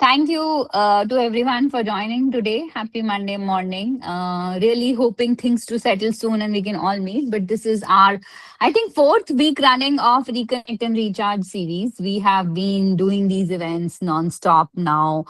Thank you to everyone for joining today. Happy Monday morning. Really hoping things to settle soon and we can all meet. But this is our, I think, fourth week running of Reconnect and Recharge series. We have been doing these events non-stop now.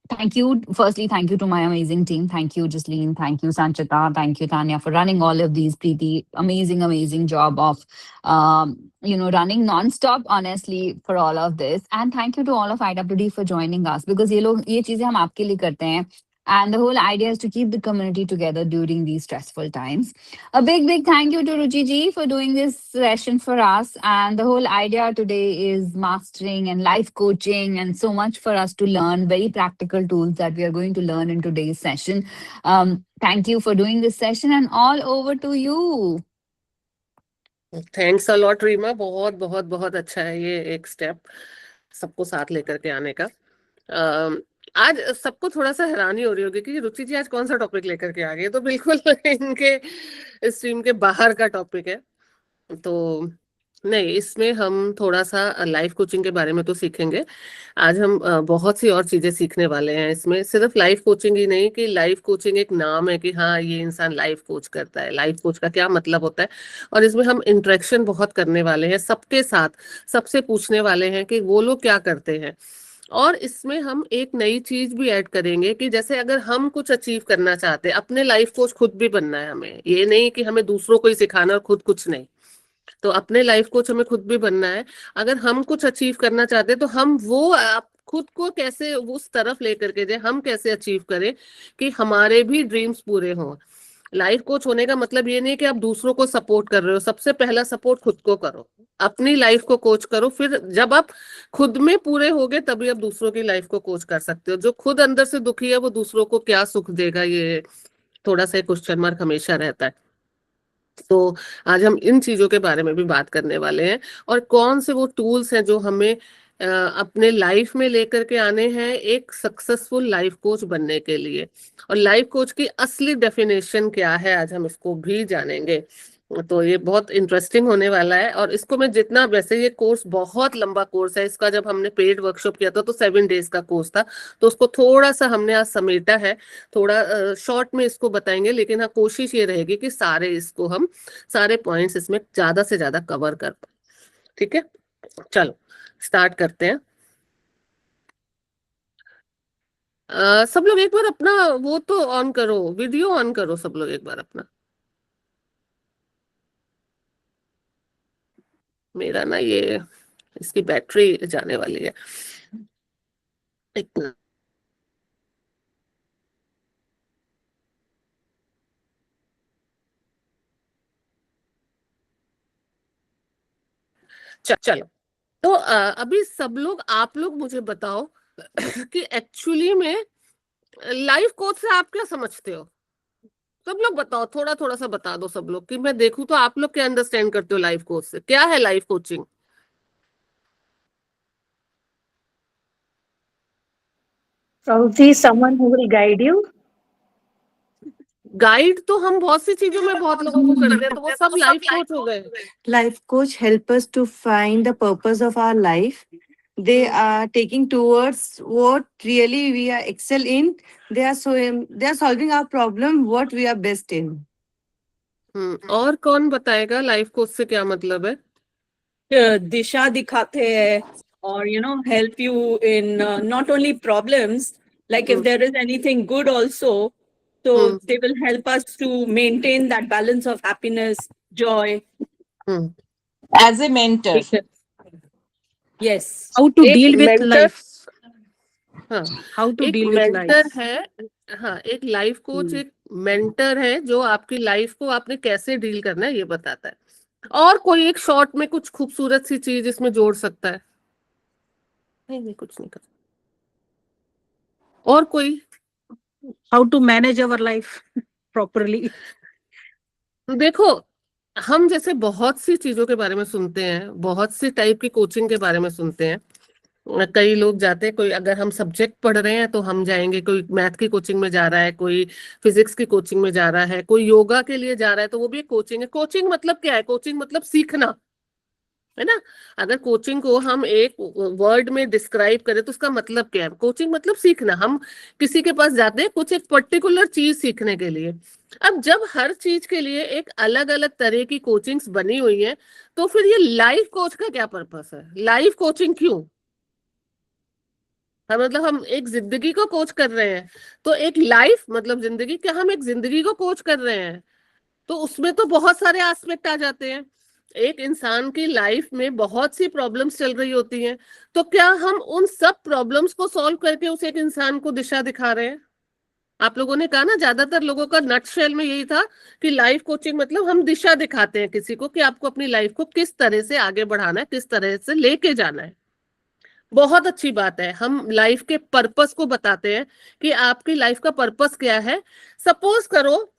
Thank you. Firstly, thank you to my amazing team. Thank you, Jasleen. Thank you, Sanchita. Thank you, Tanya, for running all of these pretty amazing job of running non-stop, honestly, for all of this. And thank you to all of IWD for joining us because ये चीजें हम आपके लिए करते हैं. And the whole idea is to keep the community together during these stressful times. A big thank you to Ruchi ji for doing this session for us. And the whole idea today is mastering and life coaching and so much for us to learn, very practical tools that we are going to learn in today's session. Thank you for doing this session and all over to you. Thanks a lot Reema. बहुत बहुत बहुत अच्छा है ये एक step सबको साथ लेकर के आने का. आज सबको थोड़ा सा हैरानी हो रही होगी कि रुचि जी आज कौन सा टॉपिक लेकर के आ गए. तो बिल्कुल इनके स्ट्रीम के बाहर का टॉपिक है. तो नहीं, इसमें हम थोड़ा सा लाइफ कोचिंग के बारे में तो सीखेंगे. आज हम बहुत सी और चीजें सीखने वाले हैं. इसमें सिर्फ लाइफ कोचिंग ही नहीं कि लाइफ कोचिंग एक नाम है कि हाँ ये इंसान लाइफ कोच करता है. लाइफ कोच का क्या मतलब होता है, और इसमें हम इंटरेक्शन बहुत करने वाले हैं सबके साथ. सबसे पूछने वाले हैं कि वो लोग क्या करते हैं. और इसमें हम एक नई चीज भी ऐड करेंगे कि जैसे अगर हम कुछ अचीव करना चाहते हैं, अपने लाइफ कोच खुद भी बनना है हमें. ये नहीं कि हमें दूसरों को ही सिखाना और खुद कुछ नहीं. तो अपने लाइफ कोच हमें खुद भी बनना है. अगर हम कुछ अचीव करना चाहते हैं तो हम वो खुद को कैसे उस तरफ लेकर के जाए, हम कैसे अचीव करें कि हमारे भी ड्रीम्स पूरे हों. लाइफ कोच होने का मतलब ये नहीं कि आप दूसरों को सपोर्ट कर रहे हो. सबसे पहला सपोर्ट खुद को करो, अपनी लाइफ को कोच करो. फिर जब आप खुद में पूरे होगे तभी आप दूसरों की लाइफ को कोच कर सकते हो. जो खुद अंदर से दुखी है वो दूसरों को क्या सुख देगा, ये थोड़ा सा क्वेश्चन मार्क हमेशा रहता है. तो आज हम इन चीजों के बारे में भी बात करने वाले हैं, और कौन से वो टूल्स हैं जो हमें अपने लाइफ में लेकर के आने हैं एक सक्सेसफुल लाइफ कोच बनने के लिए. और लाइफ कोच की असली डेफिनेशन क्या है आज हम इसको भी जानेंगे. तो ये बहुत इंटरेस्टिंग होने वाला है. और इसको मैं जितना, वैसे ये कोर्स बहुत लंबा कोर्स है. इसका जब हमने पेड वर्कशॉप किया था तो 7 डेज का कोर्स था. तो उसको थोड़ा सा हमने आज समेटा है, थोड़ा शॉर्ट में इसको बताएंगे. लेकिन हाँ, कोशिश ये रहेगी कि हम सारे पॉइंट्स इसमें ज्यादा से ज्यादा कवर कर पाए. ठीक है, चलो स्टार्ट करते हैं. सब लोग एक बार अपना वो तो ऑन करो, वीडियो ऑन करो सब लोग एक बार अपना. मेरा ना ये इसकी बैटरी जाने वाली है. एक मिनट. चलो, तो अभी सब लोग, आप लोग मुझे बताओ कि एक्चुअली में लाइफ कोच से आप क्या समझते हो. सब लोग बताओ, थोड़ा थोड़ा सा बता दो सब लोग, कि मैं देखूं तो आप लोग क्या अंडरस्टैंड करते हो लाइफ कोच से. क्या है life coaching? Probably someone who will guide you. Guide तो हम बहुत सी चीजों में बहुत लोगों को करते हैं, तो वो सब लाइफ कोच हो गए. Life coach help us to find the purpose of our life. They are taking towards what really we are excel in. They are solving our problem what we are best in. और कौन बताएगा life coach से क्या मतलब है? दिशा दिखाते हैं, और help you in not only problems, like if there is anything good also, so they will help us to maintain that balance of happiness, joy. As a mentor. Yes. How to deal with mentor, life. हाँ, How to एक deal with mentor life. है. हाँ, एक life coach एक mentor है जो आपकी life को आपने कैसे डील करना है ये बताता है. और कोई एक शॉर्ट में कुछ खूबसूरत सी चीज इसमें जोड़ सकता है? नहीं, कुछ नहीं कर. और कोई? How to manage our life properly. देखो, हम जैसे बहुत सी चीजों के बारे में सुनते हैं, बहुत सी टाइप की कोचिंग के बारे में सुनते हैं. कई लोग जाते हैं, कोई अगर हम सब्जेक्ट पढ़ रहे हैं तो हम जाएंगे, कोई मैथ की कोचिंग में जा रहा है, कोई फिजिक्स की कोचिंग में जा रहा है, कोई योगा के लिए जा रहा है, तो वो भी एक कोचिंग है. कोचिंग मतलब क्या है? कोचिंग मतलब सीखना. है ना। अगर कोचिंग को हम एक वर्ड में डिस्क्राइब करें तो उसका मतलब क्या है? कोचिंग मतलब सीखना। हम किसी के पास जाते हैं कुछ एक पर्टिकुलर चीज सीखने के लिए। अब जब हर चीज के लिए एक अलग अलग तरह की कोचिंग्स बनी हुई है, तो फिर ये लाइफ कोच का क्या पर्पस है? लाइफ कोचिंग क्यों? मतलब हम एक जिंदगी को कोच कर रहे हैं, तो एक लाइफ मतलब जिंदगी, क्या हम एक जिंदगी को कोच कर रहे हैं? तो उसमें तो बहुत सारे एस्पेक्ट आ जाते हैं। एक इंसान की लाइफ में बहुत सी प्रॉब्लम्स चल रही होती हैं, तो क्या हम उन सब प्रॉब्लम्स को सॉल्व करके उस एक इंसान को दिशा दिखा रहे हैं? आप लोगों ने कहा ना, ज्यादातर लोगों का नटशेल में यही था कि लाइफ कोचिंग मतलब हम दिशा दिखाते हैं किसी को कि आपको अपनी लाइफ को किस तरह से आगे बढ़ाना है, किस तरह से लेके जाना है। बहुत अच्छी बात है, हम लाइफ के पर्पस को बताते हैं कि आपकी लाइफ का पर्पस क्या है। सपोज करो,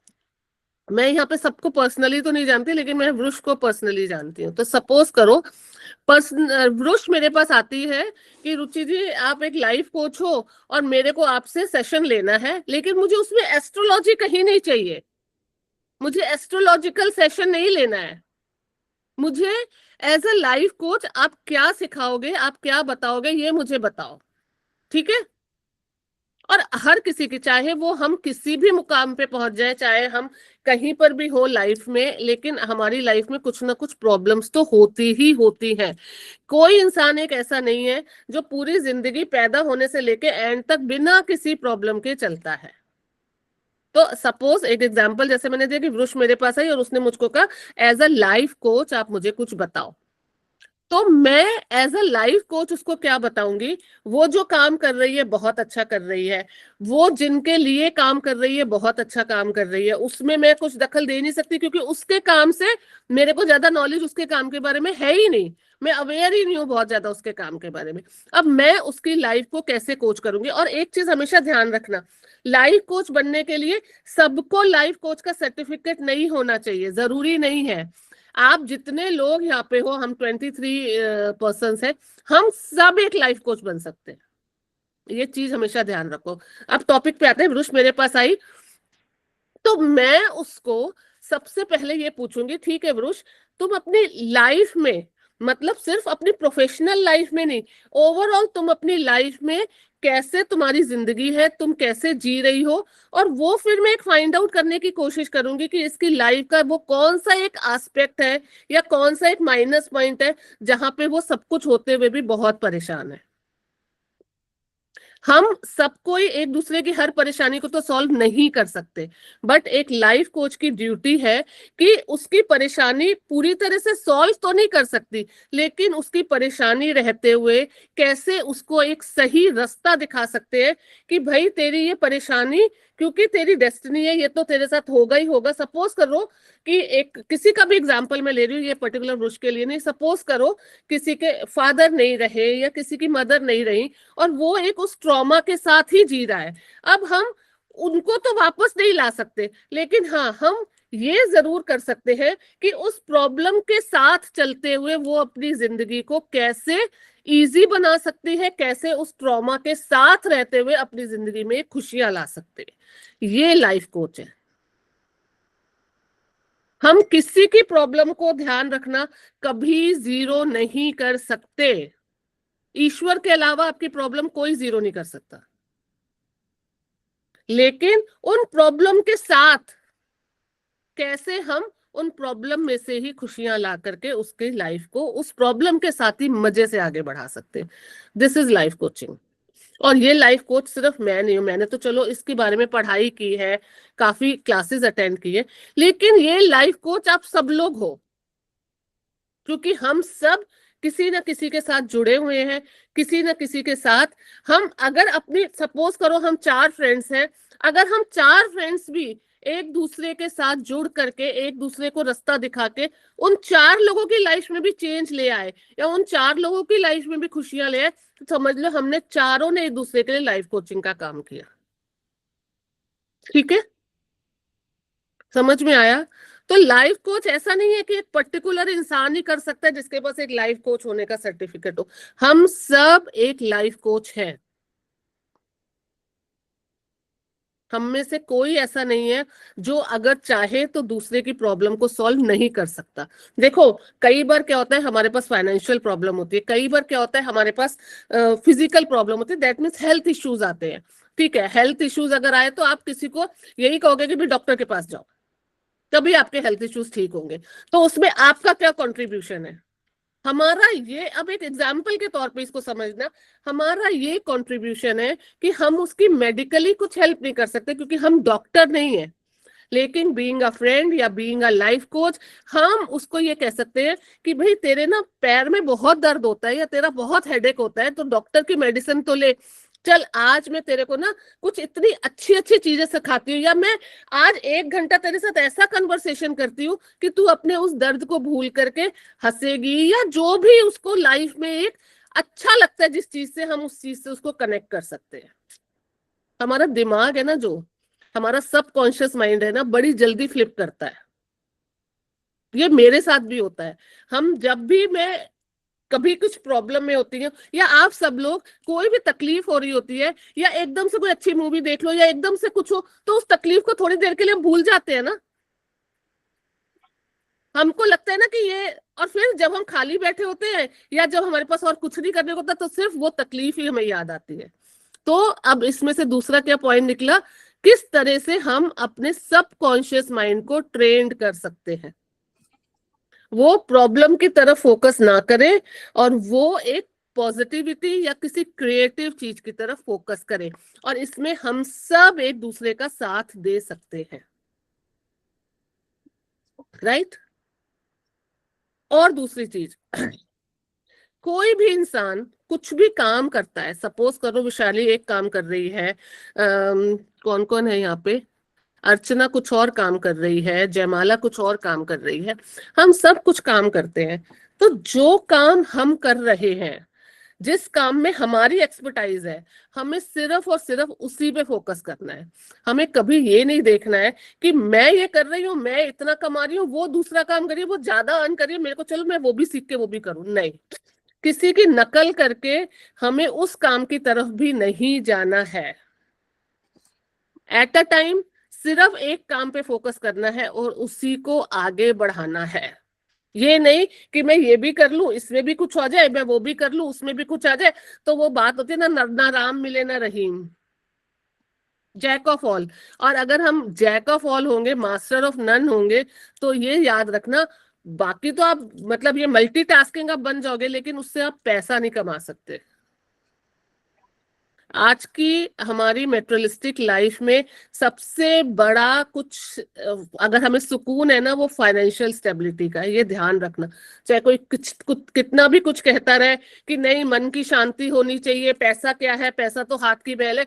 मैं यहाँ पे सबको पर्सनली तो नहीं जानती, लेकिन मैं वृष को पर्सनली जानती हूँ। तो सपोज करो वृष मेरे पास आती है कि रुचि जी आप एक लाइफ कोच हो और मेरे को आपसे सेशन लेना है, लेकिन मुझे उसमें एस्ट्रोलॉजी कहीं नहीं चाहिए, मुझे एस्ट्रोलॉजिकल सेशन नहीं लेना है। मुझे एज अ लाइफ कोच आप क्या सिखाओगे, आप क्या बताओगे, ये मुझे बताओ। ठीक है। और हर किसी की, चाहे वो हम किसी भी मुकाम पे पहुंच जाए, चाहे हम कहीं पर भी हो लाइफ में, लेकिन हमारी लाइफ में कुछ ना कुछ प्रॉब्लम्स तो होती ही होती हैं। कोई इंसान एक ऐसा नहीं है जो पूरी जिंदगी पैदा होने से लेके एंड तक बिना किसी प्रॉब्लम के चलता है। तो सपोज एक एग्जांपल जैसे मैंने दिया कि वृष मेरे पास आई और उसने मुझको कहा एज अ लाइफ कोच आप मुझे कुछ बताओ, तो मैं एज अ लाइफ कोच उसको क्या बताऊंगी? वो जो काम कर रही है बहुत अच्छा कर रही है, वो जिनके लिए काम कर रही है बहुत अच्छा काम कर रही है, उसमें मैं कुछ दखल दे नहीं सकती क्योंकि उसके काम से मेरे को ज्यादा नॉलेज उसके काम के बारे में है ही नहीं, मैं अवेयर ही नहीं हूँ बहुत ज्यादा उसके काम के बारे में। अब मैं उसकी लाइफ को कैसे कोच करूंगी? और एक चीज हमेशा ध्यान रखना, लाइफ कोच बनने के लिए सबको लाइफ कोच का सर्टिफिकेट नहीं होना चाहिए, जरूरी नहीं है। आप जितने लोग यहाँ पे हो, हम 23 पर्सन है, हम सब एक लाइफ कोच बन सकते हैं, ये चीज हमेशा ध्यान रखो। अब टॉपिक पे आते हैं। वृष मेरे पास आई तो मैं उसको सबसे पहले ये पूछूंगी, ठीक है वृष, तुम अपनी लाइफ में, मतलब सिर्फ अपनी प्रोफेशनल लाइफ में नहीं, ओवरऑल तुम अपनी लाइफ में कैसे, तुम्हारी जिंदगी है, तुम कैसे जी रही हो? और वो फिर मैं एक फाइंड आउट करने की कोशिश करूंगी कि इसकी लाइफ का वो कौन सा एक एस्पेक्ट है या कौन सा एक माइनस पॉइंट है जहां पे वो सब कुछ होते हुए भी बहुत परेशान है। हम सब कोई एक दूसरे की हर परेशानी को तो सॉल्व नहीं कर सकते, बट एक लाइफ कोच की ड्यूटी है कि उसकी परेशानी पूरी तरह से सॉल्व तो नहीं कर सकती, लेकिन उसकी परेशानी रहते हुए कैसे उसको एक सही रास्ता दिखा सकते हैं कि भाई तेरी ये परेशानी, क्योंकि तेरी डेस्टिनी है, ये तो तेरे साथ होगा ही होगा। सपोज करो कि एक किसी का भी एग्जाम्पल मैं ले रही हूँ, ये पर्टिकुलर वृक्ष के लिए नहीं, सपोज करो किसी के फादर नहीं रहे या किसी की मदर नहीं रही और वो एक उस ट्रॉमा के साथ ही जी रहा है। अब हम उनको तो वापस नहीं ला सकते, लेकिन हाँ हम ये जरूर कर सकते हैं कि उस प्रॉब्लम के साथ चलते हुए वो अपनी जिंदगी को कैसे इजी बना सकती है, कैसे उस ट्रॉमा के साथ रहते हुए अपनी जिंदगी में खुशियां ला सकते हैं। ये लाइफ कोच है। हम किसी की प्रॉब्लम को ध्यान रखना कभी जीरो नहीं कर सकते। ईश्वर के अलावा आपकी प्रॉब्लम कोई जीरो नहीं कर सकता, लेकिन उन प्रॉब्लम के साथ कैसे हम उन प्रॉब्लम में से ही खुशियां ला करके उसकी लाइफ को उस प्रॉब्लम के साथ ही मजे से आगे बढ़ा सकते हैं। This is life coaching. और ये लाइफ कोच सिर्फ मैं नहीं हूं, मैंने तो चलो इसके बारे में पढ़ाई की है, काफी क्लासेस अटेंड की है, लेकिन ये लाइफ कोच आप सब लोग हो, क्योंकि हम सब किसी न किसी के साथ जुड़े हुए हैं, किसी न किसी के साथ। हम अगर अपनी, सपोज करो हम 4 फ्रेंड्स हैं, अगर हम 4 फ्रेंड्स भी एक दूसरे के साथ जुड़ करके एक दूसरे को रास्ता दिखा के उन 4 लोगों की लाइफ में भी चेंज ले आए या उन 4 लोगों की लाइफ में भी खुशियां ले आए, तो समझ लो हमने चारों ने एक दूसरे के लिए लाइफ कोचिंग का काम किया। ठीक है, समझ में आया? तो लाइफ कोच ऐसा नहीं है कि एक पर्टिकुलर इंसान ही कर सकता है जिसके पास एक लाइफ कोच होने का सर्टिफिकेट हो। हम सब एक लाइफ कोच हैं, हम में से कोई ऐसा नहीं है जो अगर चाहे तो दूसरे की प्रॉब्लम को सॉल्व नहीं कर सकता। देखो, कई बार क्या होता है, हमारे पास फाइनेंशियल प्रॉब्लम होती है, कई बार क्या होता है हमारे पास फिजिकल प्रॉब्लम होती है, दैट मीन्स हेल्थ इश्यूज आते हैं। ठीक है, हेल्थ इश्यूज अगर आए तो आप किसी को यही कहोगे कि भी डॉक्टर के पास जाओ, तभी आपके हेल्थ इश्यूज ठीक होंगे। तो उसमें आपका क्या कंट्रीब्यूशन है? हमारा ये, अब एक एग्जाम्पल के तौर पे इसको समझना, हमारा ये कंट्रीब्यूशन है कि हम उसकी मेडिकली कुछ हेल्प नहीं कर सकते क्योंकि हम डॉक्टर नहीं है, लेकिन बीइंग अ फ्रेंड या बीइंग अ लाइफ कोच हम उसको ये कह सकते हैं कि भाई तेरे ना पैर में बहुत दर्द होता है या तेरा बहुत हेडेक होता है, तो डॉक्टर की मेडिसिन तो ले, चल आज मैं तेरे को ना कुछ इतनी अच्छी अच्छी चीजें सिखाती हूँ, या मैं आज 1 घंटा तेरे साथ ऐसा कन्वर्सेशन करती हूँ कि तू अपने उस दर्द को भूल करके हंसेगी, या जो भी उसको लाइफ में एक अच्छा लगता है जिस चीज से हम उस चीज से उसको कनेक्ट कर सकते हैं। हमारा दिमाग है ना, जो हमारा सबकॉन्शियस माइंड है ना, बड़ी जल्दी फ्लिप करता है। ये मेरे साथ भी होता है। हम जब भी मैं कभी कुछ प्रॉब्लम में होती है, या आप सब लोग कोई भी तकलीफ हो रही होती है, या एकदम से कोई अच्छी मूवी देख लो, या एकदम से कुछ हो, तो उस तकलीफ को थोड़ी देर के लिए हम भूल जाते हैं ना। हमको लगता है ना कि ये, और फिर जब हम खाली बैठे होते हैं या जब हमारे पास और कुछ नहीं करने को होता, तो सिर्फ वो तकलीफ ही हमें याद आती है। तो अब इसमें से दूसरा क्या पॉइंट निकला, किस तरह से हम अपने सबकॉन्शियस माइंड को ट्रेंड कर सकते हैं, वो प्रॉब्लम की तरफ फोकस ना करे और वो एक पॉजिटिविटी या किसी क्रिएटिव चीज की तरफ फोकस करें, और इसमें हम सब एक दूसरे का साथ दे सकते हैं, राइट। और दूसरी चीज, कोई भी इंसान कुछ भी काम करता है, सपोज करो विशाली एक काम कर रही है, कौन कौन है यहाँ पे, अर्चना कुछ और काम कर रही है, जयमाला कुछ और काम कर रही है, हम सब कुछ काम करते हैं। तो जो काम हम कर रहे हैं, जिस काम में हमारी एक्सपर्टाइज है, हमें सिर्फ और सिर्फ उसी पे फोकस करना है। हमें कभी ये नहीं देखना है कि मैं ये कर रही हूँ, मैं इतना कमा रही हूँ, वो दूसरा काम करिए, वो ज्यादा अर्न करिए, मेरे को चलो मैं वो भी सीख के वो भी करूँ। नहीं, किसी की नकल करके हमें उस काम की तरफ भी नहीं जाना है। एट अ टाइम सिर्फ एक काम पे फोकस करना है और उसी को आगे बढ़ाना है। ये नहीं कि मैं ये भी कर लूं, इसमें भी कुछ आ जाए, मैं वो भी कर लूं, उसमें भी कुछ आ जाए, तो वो बात होती है ना राम मिले ना रहीम, जैक ऑफ ऑल। और अगर हम जैक ऑफ ऑल होंगे, मास्टर ऑफ नन होंगे, तो ये याद रखना, बाकी तो आप मतलब ये मल्टीटास्किंग आप बन जाओगे, लेकिन उससे आप पैसा नहीं कमा सकते। आज की हमारी मेटेरियलिस्टिक लाइफ में सबसे बड़ा कुछ अगर हमें सुकून है ना, वो फाइनेंशियल स्टेबिलिटी का है, ये ध्यान रखना। चाहे कोई कितना भी कुछ कहता रहे कि नहीं मन की शांति होनी चाहिए, पैसा क्या है, पैसा तो हाथ की मैल है,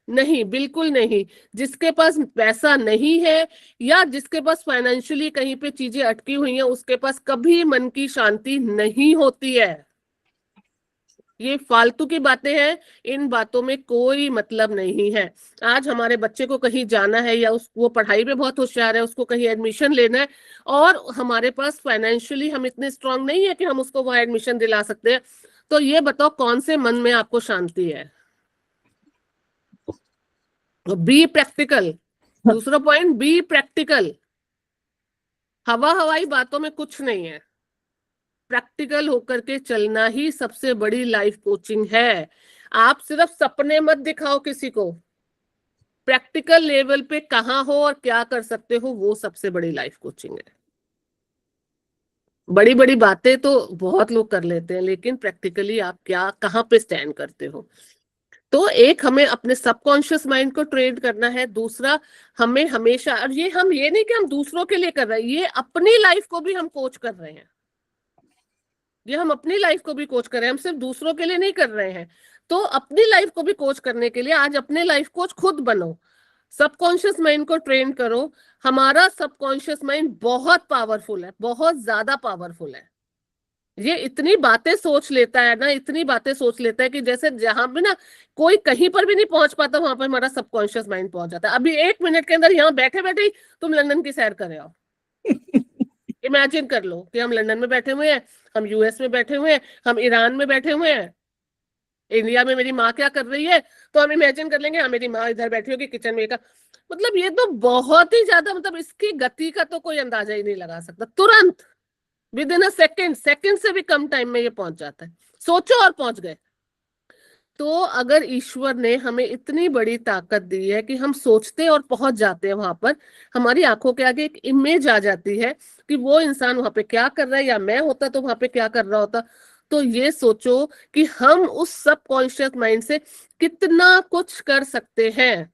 नहीं, बिल्कुल नहीं। जिसके पास पैसा नहीं है या जिसके पास फाइनेंशियली कहीं पे चीजें अटकी हुई हैं, उसके पास कभी मन की शांति नहीं होती है। ये फालतू की बातें हैं, इन बातों में कोई मतलब नहीं है। आज हमारे बच्चे को कहीं जाना है, या वो पढ़ाई में बहुत होशियार है, उसको कहीं एडमिशन लेना है, और हमारे पास फाइनेंशियली हम इतने स्ट्रांग नहीं है कि हम उसको वहां एडमिशन दिला सकते हैं, तो ये बताओ कौन से मन में आपको शांति है? Be practical. दूसरा पॉइंट, बी प्रैक्टिकल। हवा हवाई बातों में कुछ नहीं है, प्रैक्टिकल होकर के चलना ही सबसे बड़ी लाइफ कोचिंग है। आप सिर्फ सपने मत दिखाओ किसी को, प्रैक्टिकल लेवल पे कहाँ हो और क्या कर सकते हो, वो सबसे बड़ी लाइफ कोचिंग है। बड़ी बड़ी बातें तो बहुत लोग कर लेते हैं, लेकिन प्रैक्टिकली आप क्या कहाँ पे स्टैंड करते हो। तो एक, हमें अपने सबकॉन्शियस माइंड को ट्रेन करना है। दूसरा, हमें हमेशा, और ये हम ये नहीं कि हम दूसरों के लिए कर रहे हैं, ये अपनी लाइफ को भी हम कोच कर रहे हैं, ये हम अपनी लाइफ को भी कोच कर रहे हैं, हम सिर्फ दूसरों के लिए नहीं कर रहे हैं। तो अपनी लाइफ को भी कोच करने के लिए आज अपने लाइफ कोच खुद बनो, सबकॉन्शियस माइंड को ट्रेन करो। हमारा सबकॉन्शियस माइंड बहुत पावरफुल है, बहुत ज्यादा पावरफुल है। ये इतनी बातें सोच लेता है ना, इतनी बातें सोच लेता है कि जैसे जहां भी ना कोई कहीं पर भी नहीं पहुंच पाता, वहां पर हमारा सबकॉन्शियस माइंड पहुंच जाता है। अभी 1 मिनट के अंदर यहाँ बैठे बैठे ही तुम लंदन की सैर कर रहे हो। इमेजिन कर लो कि हम लंदन में बैठे हुए हैं, हम यूएस में बैठे हुए हैं, हम ईरान में बैठे हुए हैं, इंडिया में मेरी माँ क्या कर रही है तो हम इमेजिन कर लेंगे हाँ मेरी माँ इधर बैठी होगी किचन में का, मतलब ये तो बहुत ही ज्यादा, मतलब इसकी गति का तो कोई अंदाजा ही नहीं लगा सकता। तुरंत विद इन अ सेकंड से भी कम टाइम में ये पहुंच जाता है। सोचो और पहुंच गए। तो अगर ईश्वर ने हमें इतनी बड़ी ताकत दी है कि हम सोचते और पहुंच जाते हैं वहां पर, हमारी आंखों के आगे एक इमेज आ जाती है कि वो इंसान वहां पे क्या कर रहा है, या मैं होता तो वहां पे क्या कर रहा होता, तो ये सोचो कि हम उस सबकॉन्शियस माइंड से कितना कुछ कर सकते हैं,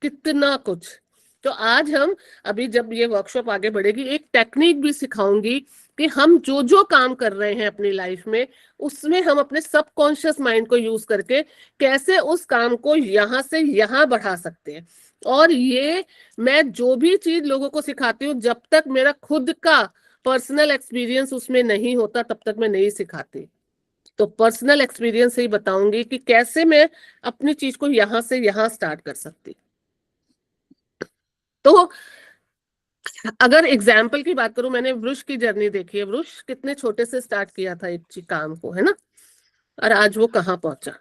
कितना कुछ। तो आज हम, अभी जब ये वर्कशॉप आगे बढ़ेगी, एक टेक्निक भी सिखाऊंगी कि हम जो जो काम कर रहे हैं अपनी लाइफ में, उसमें हम अपने सबकॉन्शियस माइंड को यूज करके कैसे उस काम को यहाँ से यहाँ बढ़ा सकते हैं। और ये मैं जो भी चीज लोगों को सिखाती हूँ, जब तक मेरा खुद का पर्सनल एक्सपीरियंस उसमें नहीं होता तब तक मैं नहीं सिखाती। तो पर्सनल एक्सपीरियंस से ही बताऊंगी कि कैसे मैं अपनी चीज को यहाँ से यहाँ स्टार्ट कर सकती। तो अगर एग्जाम्पल की बात करूं, मैंने वृक्ष की जर्नी देखी है। वृक्ष कितने छोटे से स्टार्ट किया था एक काम को, है ना, और आज वो कहाँ पहुंचा।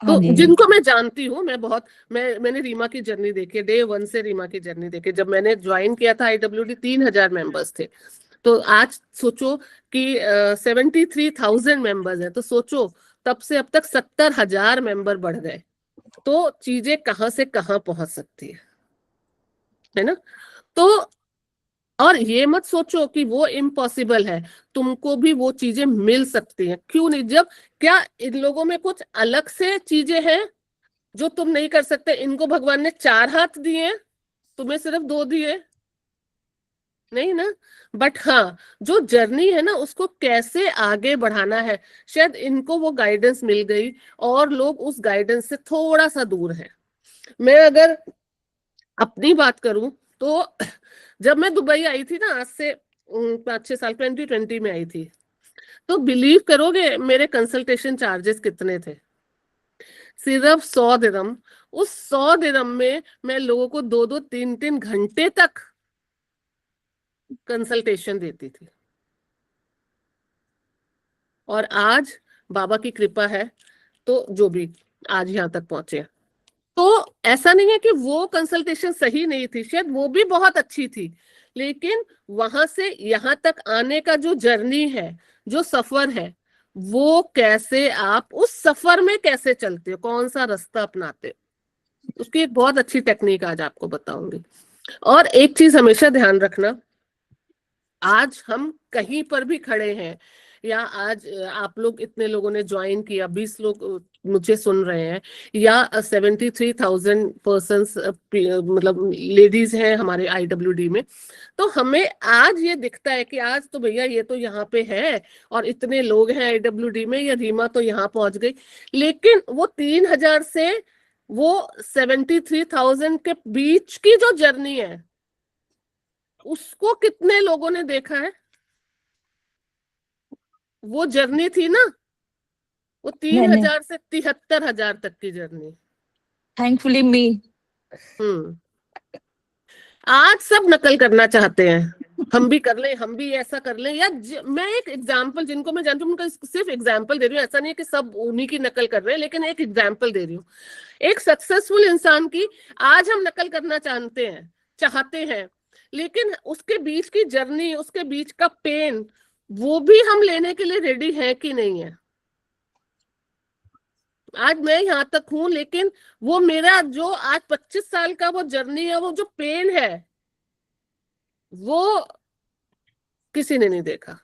हाँ तो जी। जिनको मैं जानती हूँ, मैंने रीमा की जर्नी देखी है, डे 1 से रीमा की जर्नी देखी। जब मैंने ज्वाइन किया था IWD 3000 मेंबर्स थे, तो आज सोचो कि 73,000 मेंबर्स हैं। तो सोचो तब से अब तक 70,000 मेंबर बढ़ गए। तो चीजें कहाँ से कहाँ पहुंच सकती है ना। तो और ये मत सोचो कि वो इम्पॉसिबल है, तुमको भी वो चीजें मिल सकती हैं। क्यों नहीं? जब क्या इन लोगों में कुछ अलग से चीजें हैं जो तुम नहीं कर सकते? इनको भगवान ने 4 हाथ दिए, तुम्हें सिर्फ 2 दिए नहीं ना। बट हाँ, जो जर्नी है ना उसको कैसे आगे बढ़ाना है, शायद इनको वो गाइडेंस मिल गई और लोग उस गाइडेंस से थोड़ा सा दूर है। मैं अगर अपनी बात करूं तो जब मैं दुबई आई थी ना, आज से 5-6 साल, 2020 में आई थी, तो बिलीव करोगे मेरे कंसल्टेशन चार्जेस कितने थे? सिर्फ 100 दिरहम। उस 100 दिरहम में मैं लोगों को 2-2, 3-3 घंटे तक कंसल्टेशन देती थी। और आज बाबा की कृपा है तो जो भी आज यहाँ तक पहुंचे। तो ऐसा नहीं है कि वो कंसल्टेशन सही नहीं थी, शायद वो भी बहुत अच्छी थी, लेकिन वहां से यहाँ तक आने का जो जर्नी है, जो सफर है, वो कैसे आप उस सफर में कैसे चलते हो, कौन सा रास्ता अपनाते हो, उसकी एक बहुत अच्छी टेक्निक आज आपको बताऊंगी। और एक चीज हमेशा ध्यान रखना, आज हम कहीं पर भी खड़े हैं, या आज आप लोग इतने लोगों ने ज्वाइन किया, 20 लोग मुझे सुन रहे हैं, या 73,000 पर्सन्स मतलब लेडीज हैं हमारे IWD में, तो हमें आज ये दिखता है कि आज तो भैया ये तो यहाँ पे है और इतने लोग हैं IWD में, या रीमा तो यहाँ पहुंच गई। लेकिन वो 3,000 से वो 73,000 के बीच की जो जर्नी है, उसको कितने लोगों ने देखा है? वो जर्नी थी ना, वो 3,000 से 73,000 तक की जर्नी। Thankfully, me. आज सब नकल करना चाहते हैं, हम भी कर लें, हम भी ऐसा कर लें। या मैं एक एग्जाम्पल, जिनको मैं जानती हूँ उनका सिर्फ एग्जाम्पल दे रही हूँ, ऐसा नहीं है कि सब उन्हीं की नकल कर रहे हैं, लेकिन एक एग्जाम्पल दे रही हूँ एक सक्सेसफुल इंसान की। आज हम नकल करना चाहते हैं, लेकिन उसके बीच की जर्नी, उसके बीच का पेन, वो भी हम लेने के लिए रेडी है कि नहीं है? आज मैं यहाँ तक हूं, लेकिन वो मेरा जो आज 25 साल का वो जर्नी है, वो जो पेन है, वो किसी ने नहीं देखा,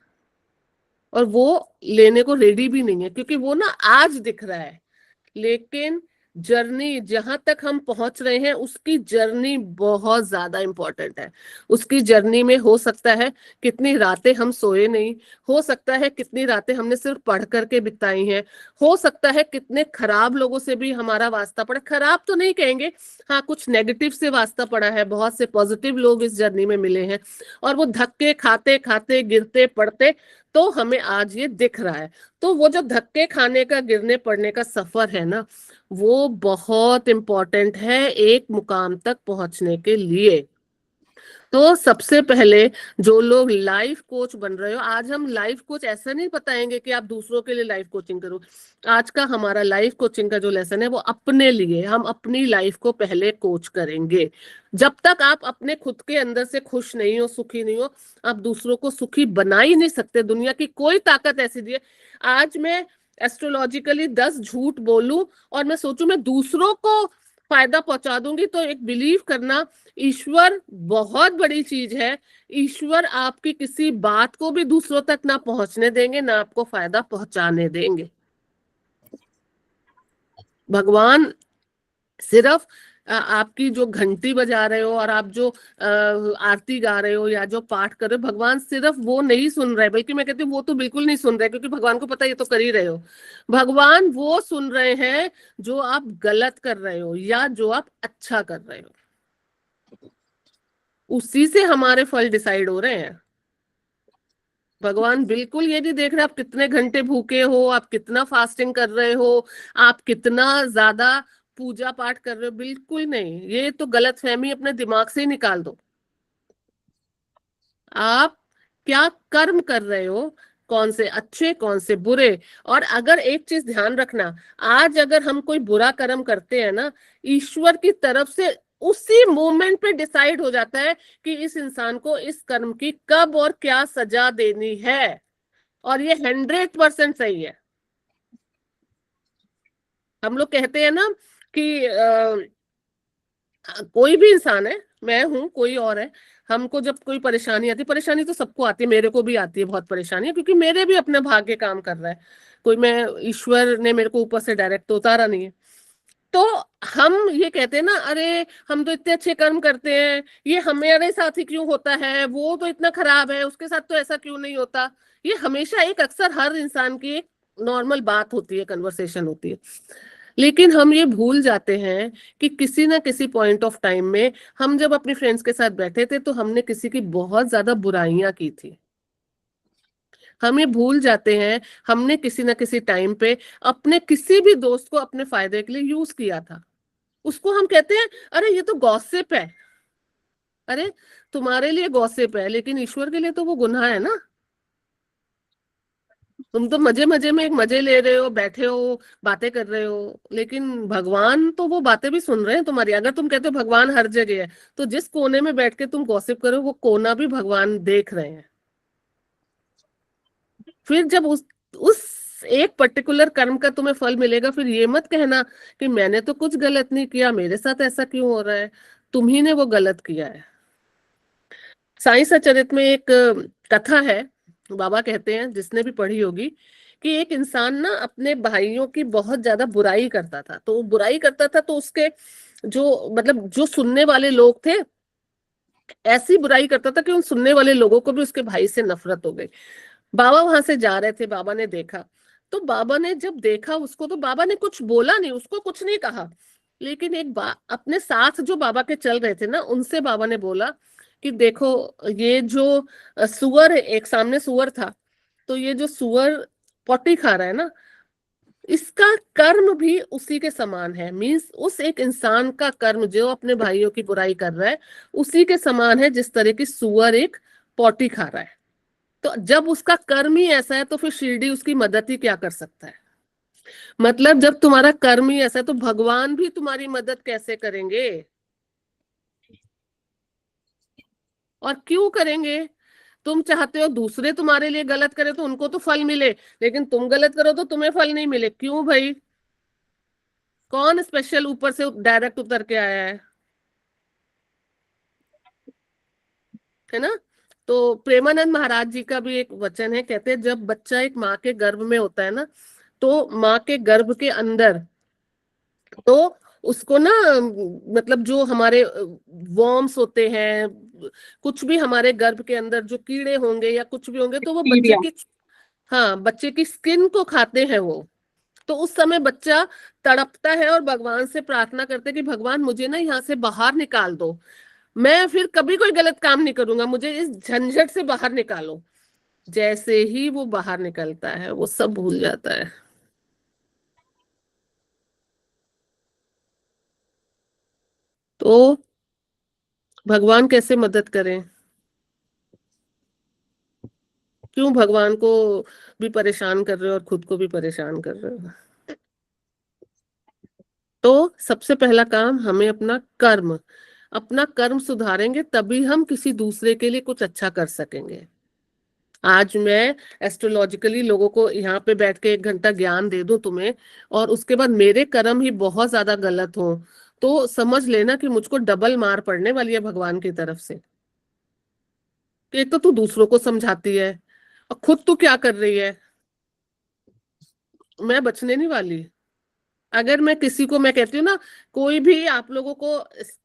और वो लेने को रेडी भी नहीं है, क्योंकि वो ना आज दिख रहा है, लेकिन जर्नी जहां तक हम पहुंच रहे हैं, उसकी जर्नी बहुत ज्यादा इंपॉर्टेंट है। उसकी जर्नी में हो सकता है कितनी रातें हम सोए नहीं, हो सकता है कितनी रातें हमने सिर्फ पढ़ करके बिताई हैं, हो सकता है कितने खराब लोगों से भी हमारा वास्ता पड़ा। खराब तो नहीं कहेंगे, हाँ कुछ नेगेटिव से वास्ता पड़ा है, बहुत से पॉजिटिव लोग इस जर्नी में मिले हैं, और वो धक्के खाते खाते, गिरते पड़ते, तो हमें आज ये दिख रहा है। तो वो जो धक्के खाने का, गिरने पड़ने का सफर है ना, वो बहुत इंपॉर्टेंट है एक मुकाम तक पहुंचने के लिए। तो सबसे पहले जो लोग लाइफ कोच बन रहे हो, आज हम लाइफ कोच ऐसा नहीं बताएंगे कि आप दूसरों के लिए लाइफ कोचिंग करो। आज का हमारा लाइफ कोचिंग का जो लेसन है वो अपने लिए, हम अपनी लाइफ को पहले कोच करेंगे। जब तक आप अपने खुद के अंदर से खुश नहीं हो, सुखी नहीं हो, आप दूसरों को सुखी बना ही नहीं सकते। दुनिया की कोई ताकत ऐसी नहीं है। आज मैं एस्ट्रोलॉजिकली 10 झूठ बोलूं और मैं सोचूं मैं दूसरों को फायदा पहुंचा दूंगी, तो एक बिलीव करना, ईश्वर बहुत बड़ी चीज है। ईश्वर आपकी किसी बात को भी दूसरों तक ना पहुंचने देंगे, ना आपको फायदा पहुंचाने देंगे। भगवान सिर्फ आपकी जो घंटी बजा रहे हो और आप जो आरती गा रहे हो या जो पाठ कर रहे हो, भगवान सिर्फ वो नहीं सुन रहे, बल्कि मैं कहती हूँ वो तो बिल्कुल नहीं सुन रहे, क्योंकि भगवान को पता है ये तो कर ही रहे हो। भगवान वो सुन रहे हैं जो आप गलत कर रहे हो या जो आप अच्छा कर रहे हो, उसी से हमारे फल डिसाइड हो रहे हैं। भगवान बिल्कुल ये नहीं देख रहे आप कितने घंटे भूखे हो, आप कितना फास्टिंग कर रहे हो, आप कितना ज्यादा पूजा पाठ कर रहे हो, बिल्कुल नहीं। ये तो गलतफहमी अपने दिमाग से ही निकाल दो। आप क्या कर्म कर रहे हो, कौन से अच्छे कौन से बुरे। और अगर एक चीज ध्यान रखना, आज अगर हम कोई बुरा कर्म करते हैं ना, ईश्वर की तरफ से उसी मोमेंट पे डिसाइड हो जाता है कि इस इंसान को इस कर्म की कब और क्या सजा देनी है, और ये 100% सही है। हम लोग कहते हैं ना कि कोई भी इंसान है, मैं हूं कोई और है, हमको जब कोई परेशानी आती है, परेशानी तो सबको आती है, मेरे को भी आती है बहुत परेशानी, क्योंकि मेरे भी अपने भाग्य काम कर रहा है, कोई मैं, ईश्वर ने मेरे को ऊपर से डायरेक्ट तो उतारा नहीं है। तो हम ये कहते हैं ना, अरे हम तो इतने अच्छे कर्म करते हैं, ये हमारे साथ ही क्यों होता है, वो तो इतना खराब है, उसके साथ तो ऐसा क्यों नहीं होता। ये हमेशा एक अक्सर हर इंसान की एक नॉर्मल बात होती है, कन्वर्सेशन होती है। लेकिन हम ये भूल जाते हैं कि किसी ना किसी पॉइंट ऑफ टाइम में हम जब अपने फ्रेंड्स के साथ बैठे थे तो हमने किसी की बहुत ज्यादा बुराइयां की थी। हम ये भूल जाते हैं हमने किसी ना किसी टाइम पे अपने किसी भी दोस्त को अपने फायदे के लिए यूज किया था। उसको हम कहते हैं अरे ये तो गॉसिप है। अरे तुम्हारे लिए गॉसिप है, लेकिन ईश्वर के लिए तो वो गुनाह है ना। तुम तो मजे मजे में एक मजे ले रहे हो, बैठे हो, बातें कर रहे हो, लेकिन भगवान तो वो बातें भी सुन रहे हैं तुम्हारी। अगर तुम कहते हो भगवान हर जगह है, तो जिस कोने में बैठ के तुम गॉसिप करो वो कोना भी भगवान देख रहे हैं। फिर जब उस एक पर्टिकुलर कर्म का तुम्हें फल मिलेगा, फिर ये मत कहना कि मैंने तो कुछ गलत नहीं किया, मेरे साथ ऐसा क्यों हो रहा है। तुम्ही ने वो गलत किया है। साईं सचरित में एक कथा है, बाबा कहते हैं, जिसने भी पढ़ी होगी, कि एक इंसान ना अपने भाइयों की बहुत ज्यादा बुराई करता था। तो बुराई करता था तो उसके जो मतलब जो सुनने वाले लोग थे, ऐसी बुराई करता था कि उन सुनने वाले लोगों को भी उसके भाई से नफरत हो गई। बाबा वहां से जा रहे थे, बाबा ने देखा। तो बाबा ने जब देखा उसको, तो बाबा ने कुछ बोला नहीं, उसको कुछ नहीं कहा। लेकिन अपने साथ जो बाबा के चल रहे थे ना, उनसे बाबा ने बोला कि देखो ये जो सुअर है, एक सामने सुअर था, तो ये जो सुअर पॉटी खा रहा है ना, इसका कर्म भी उसी के समान है। मीन्स उस एक इंसान का कर्म जो अपने भाइयों की बुराई कर रहा है, उसी के समान है जिस तरह की सुअर एक पॉटी खा रहा है। तो जब उसका कर्म ही ऐसा है, तो फिर शिरडी उसकी मदद ही क्या कर सकता है। मतलब जब तुम्हारा कर्म ही ऐसा है, तो भगवान भी तुम्हारी मदद कैसे करेंगे, और क्यों करेंगे। तुम चाहते हो दूसरे तुम्हारे लिए गलत करे तो उनको तो फल मिले, लेकिन तुम गलत करो तो तुम्हें फल नहीं मिले, क्यों भाई। कौन स्पेशल ऊपर से डायरेक्ट उतर के आया है ना। तो प्रेमानंद महाराज जी का भी एक वचन है, कहते हैं जब बच्चा एक माँ के गर्भ में होता है ना, तो माँ के गर्भ के अंदर तो उसको ना, मतलब जो हमारे वॉर्म्स होते हैं, कुछ भी हमारे गर्भ के अंदर जो कीड़े होंगे या कुछ भी होंगे, तो वो बच्चे Bacteria. की, हाँ, बच्चे की स्किन को खाते हैं वो। तो उस समय बच्चा तड़पता है और भगवान से प्रार्थना करते हैं कि भगवान मुझे ना यहाँ से बाहर निकाल दो, मैं फिर कभी कोई गलत काम नहीं करूंगा, मुझे इस झंझट से बाहर निकालो। जैसे ही वो बाहर निकलता है वो सब भूल जाता है। तो भगवान कैसे मदद करें, क्यों भगवान को भी परेशान कर रहे हो और खुद को भी परेशान कर रहे हो। तो सबसे पहला काम, हमें अपना कर्म सुधारेंगे तभी हम किसी दूसरे के लिए कुछ अच्छा कर सकेंगे। आज मैं एस्ट्रोलॉजिकली लोगों को यहाँ पे बैठ के 1 घंटा ज्ञान दे दूं तुम्हें, और उसके बाद मेरे कर्म ही बहुत ज्यादा गलत हो, तो समझ लेना कि मुझको डबल मार पड़ने वाली है भगवान की तरफ से। एक तो तू दूसरों को समझाती है और खुद तू क्या कर रही है। मैं बचने नहीं वाली। अगर मैं किसी को, मैं कहती हूँ ना, कोई भी आप लोगों को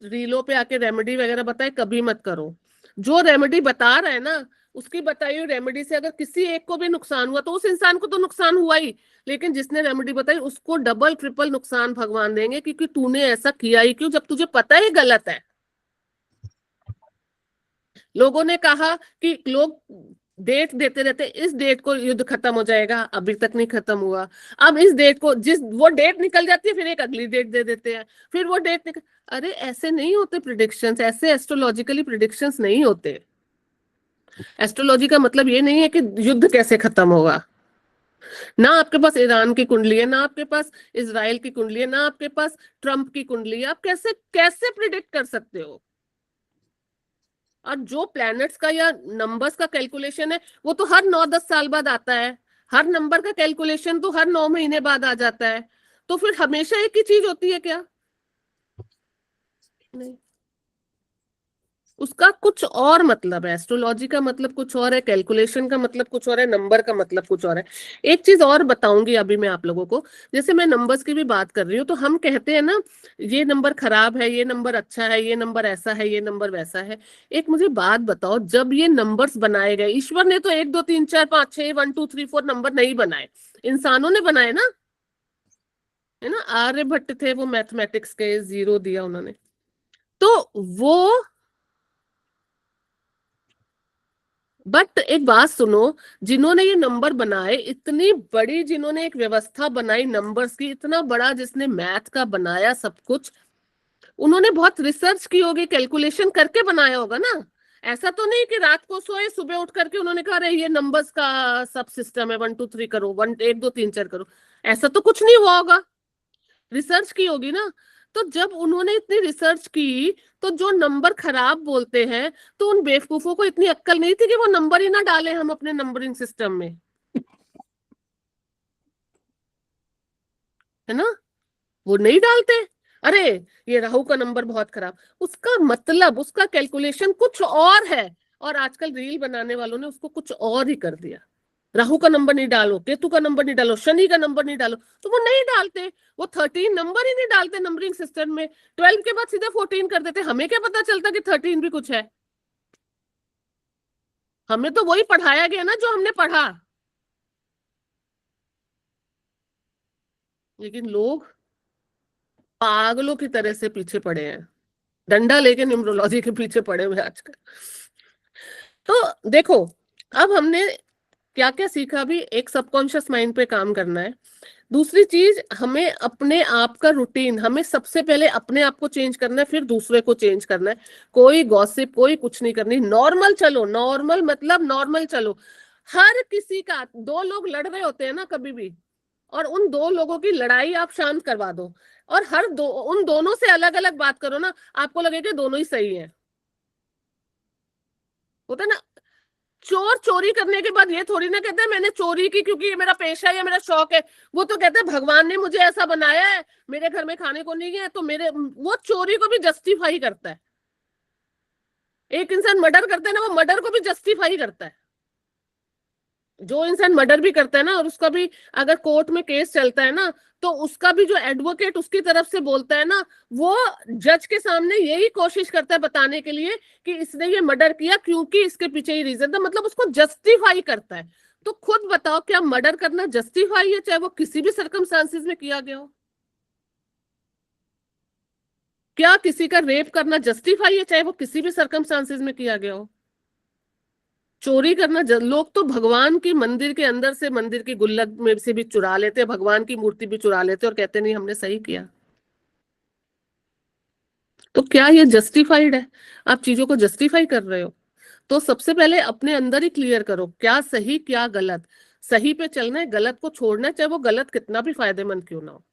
रीलों पे आके रेमेडी वगैरह बताए, कभी मत करो। जो रेमेडी बता रहा है ना, उसकी बताई हुई रेमेडी से अगर किसी एक को भी नुकसान हुआ तो उस इंसान को तो नुकसान हुआ ही, लेकिन जिसने रेमेडी बताई उसको डबल ट्रिपल नुकसान भगवान देंगे, क्योंकि तूने ऐसा किया ही क्यों जब तुझे पता ही गलत है। लोगों ने कहा कि लोग डेट देते रहते, इस डेट को युद्ध खत्म हो जाएगा, अभी तक नहीं खत्म हुआ। अब इस डेट को, वो डेट निकल जाती है, फिर एक अगली डेट दे देते हैं, फिर वो डेट निकल। अरे ऐसे नहीं होते प्रिडिक्शंस, ऐसे एस्ट्रोलॉजिकली प्रिडिक्शंस नहीं होते। एस्ट्रोलॉजी का मतलब ये नहीं है कि युद्ध कैसे खत्म होगा। ना आपके पास ईरान की कुंडली है, ना आपके पास इजराइल की कुंडली है, ना आपके पास ट्रम्प की कुंडली है। आप कैसे कैसे प्रिडिक्ट कर सकते हो। और जो प्लैनेट्स का या नंबर्स का कैलकुलेशन है, वो तो हर 9-10 साल बाद आता है। हर नंबर का कैलकुलेशन तो हर 9 महीने बाद आ जाता है। तो फिर हमेशा एक ही चीज होती है क्या? नहीं, उसका कुछ और मतलब है। एस्ट्रोलॉजी का मतलब कुछ और है, कैलकुलेशन का मतलब कुछ और है, नंबर का मतलब कुछ और है। एक चीज और बताऊंगी अभी मैं आप लोगों को। जैसे मैं नंबर्स की भी बात कर रही हूँ, तो हम कहते हैं ना, ये नंबर खराब है, ये नंबर अच्छा है, ये नंबर ऐसा है, ये नंबर वैसा है। एक मुझे बात बताओ, जब ये नंबर्स बनाए गए, ईश्वर ने तो 1 2 3 4 5 6 1 2 3 4 नंबर नहीं बनाए, इंसानों ने बनाए ना, है ना। आर्यभट्ट थे वो, मैथमेटिक्स के 0 दिया उन्होंने। तो वो, बट एक बात सुनो, जिन्होंने ये नंबर बनाए, इतनी बड़ी जिन्होंने एक व्यवस्था बनाई नंबर्स की, इतना बड़ा जिसने मैथ का बनाया सब कुछ, उन्होंने बहुत रिसर्च की होगी, कैलकुलेशन करके बनाया होगा ना। ऐसा तो नहीं कि रात को सोए, सुबह उठ करके उन्होंने कहा अरे ये नंबर्स का सब सिस्टम है, 1 2 3 करो, 1 2 3 4 करो। ऐसा तो कुछ नहीं हुआ होगा, रिसर्च की होगी ना। तो जब उन्होंने इतनी रिसर्च की, तो जो नंबर खराब बोलते हैं, तो उन बेवकूफों को इतनी अक्ल नहीं थी कि वो नंबर ही ना डालें हम अपने नंबरिंग सिस्टम में, है ना। वो नहीं डालते। अरे ये राहु का नंबर बहुत खराब, उसका मतलब, उसका कैलकुलेशन कुछ और है, और आजकल रील बनाने वालों ने उसको कुछ और ही कर दिया। राहु का नंबर नहीं डालो, केतु का नंबर नहीं डालो, शनि का नंबर नहीं डालो, तो वो नहीं डालते। वो 13 नंबर ही नहीं डालते नंबरिंग सिस्टम में, 12 के बाद सीधे 14 कर देते। हमें क्या पता चलता कि 13 भी कुछ है। हमें तो वही पढ़ाया गया ना जो हमने पढ़ा। लेकिन लोग पागलों की तरह से पीछे पड़े हैं, डंडा लेके न्यूमरोलॉजी के पीछे पड़े हुए आजकल। तो देखो, अब हमने क्या क्या सीखा भी, एक सबकॉन्शियस माइंड पे काम करना है। दूसरी चीज, हमें अपने आप का रूटीन, हमें सबसे पहले अपने आप को चेंज करना है, फिर दूसरे को चेंज करना है। कोई गॉसिप, कोई कुछ नहीं करनी, नॉर्मल चलो। नॉर्मल मतलब नॉर्मल चलो। हर किसी का, 2 लोग लड़ रहे होते हैं ना कभी भी, और उन 2 लोगों की लड़ाई आप शांत करवा दो, और उन दोनों से अलग अलग बात करो ना, आपको लगेगा दोनों ही सही है। होता है ना। चोर चोरी करने के बाद ये थोड़ी ना कहते हैं मैंने चोरी की क्योंकि ये मेरा पेशा है या मेरा शौक है। वो तो कहते हैं भगवान ने मुझे ऐसा बनाया है, मेरे घर में खाने को नहीं है, तो मेरे, वो चोरी को भी जस्टिफाई करता है। एक इंसान मर्डर करता है ना, वो मर्डर को भी जस्टिफाई करता है। जो इंसान मर्डर भी करता है ना, और उसका भी अगर कोर्ट में केस चलता है ना, तो उसका भी जो एडवोकेट उसकी तरफ से बोलता है ना, वो जज के सामने यही कोशिश करता है बताने के लिए कि इसने ये मर्डर किया क्योंकि इसके पीछे ही रीजन था, मतलब उसको जस्टिफाई करता है। तो खुद बताओ, क्या मर्डर करना जस्टिफाई है, चाहे वो किसी भी सर्कमस्टांसिस में किया गया हो? क्या किसी का रेप करना जस्टिफाई है, चाहे वो किसी भी सर्कमस्टांसिस में किया गया हो? चोरी करना लोग तो भगवान की मंदिर के अंदर से, मंदिर की गुल्लक में से भी चुरा लेते, भगवान की मूर्ति भी चुरा लेते और कहते नहीं हमने सही किया। तो क्या ये जस्टिफाइड है? आप चीजों को जस्टिफाई कर रहे हो? तो सबसे पहले अपने अंदर ही क्लियर करो क्या सही क्या गलत। सही पे चलना है, गलत को छोड़ना है, चाहे वो गलत कितना भी फायदेमंद क्यों ना हो।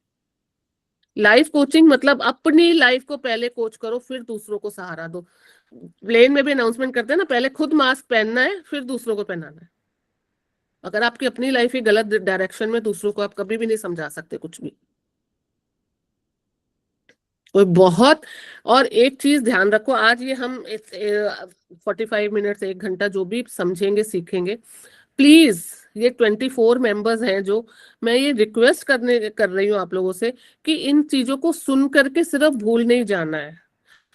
लाइफ कोचिंग मतलब अपनी लाइफ को पहले कोच करो, फिर दूसरों को सहारा दो। प्लेन में भी अनाउंसमेंट करते हैं ना, पहले खुद मास्क पहनना है, फिर दूसरों को पहनाना है। अगर आपकी अपनी लाइफ ही गलत डायरेक्शन में, दूसरों को आप कभी भी नहीं समझा सकते कुछ भी। और बहुत, और एक चीज ध्यान रखो, आज ये हम 45 मिनट्स 1 घंटा जो भी समझेंगे सीखेंगे, प्लीज ये 24 मेंबर्स हैं जो, मैं ये रिक्वेस्ट कर रही हूँ आप लोगों से कि इन चीजों को सुन करके सिर्फ भूल नहीं जाना है,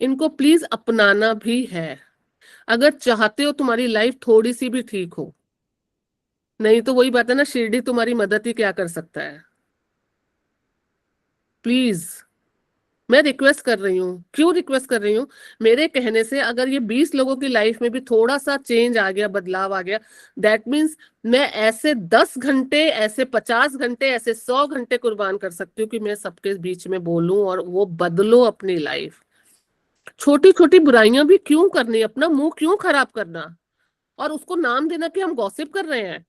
इनको प्लीज अपनाना भी है। अगर चाहते हो तुम्हारी लाइफ थोड़ी सी भी ठीक हो, नहीं तो वही बात है ना, शिरडी तुम्हारी मदद ही क्या कर सकता है। प्लीज मैं रिक्वेस्ट कर रही हूँ। क्यों रिक्वेस्ट कर रही हूँ? मेरे कहने से अगर ये 20 लोगों की लाइफ में भी थोड़ा सा चेंज आ गया, बदलाव आ गया, दैट मीन्स मैं ऐसे 10 घंटे, ऐसे 50 घंटे, ऐसे 100 घंटे कुर्बान कर सकती हूँ कि मैं सबके बीच में बोलूं और वो बदलो अपनी लाइफ। छोटी छोटी बुराइयां भी क्यों करनी, अपना मुंह क्यों खराब करना और उसको नाम देना कि हम गॉसिप कर रहे हैं।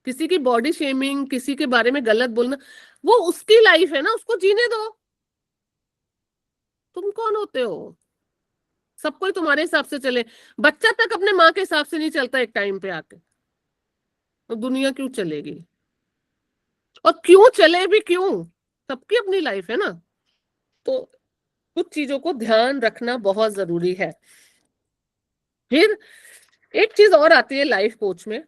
किसी की बॉडी शेमिंग, किसी के बारे में गलत बोलना, वो उसकी लाइफ है ना, उसको जीने दो। तुम कौन होते हो सब कोई तुम्हारे हिसाब से चले? बच्चा तक अपने माँ के हिसाब से नहीं चलता एक टाइम पे आके, तो दुनिया क्यों चलेगी? और क्यों चले भी क्यों? सबकी अपनी लाइफ है ना। तो कुछ चीजों को ध्यान रखना बहुत जरूरी है। फिर एक चीज और आती है लाइफ कोच में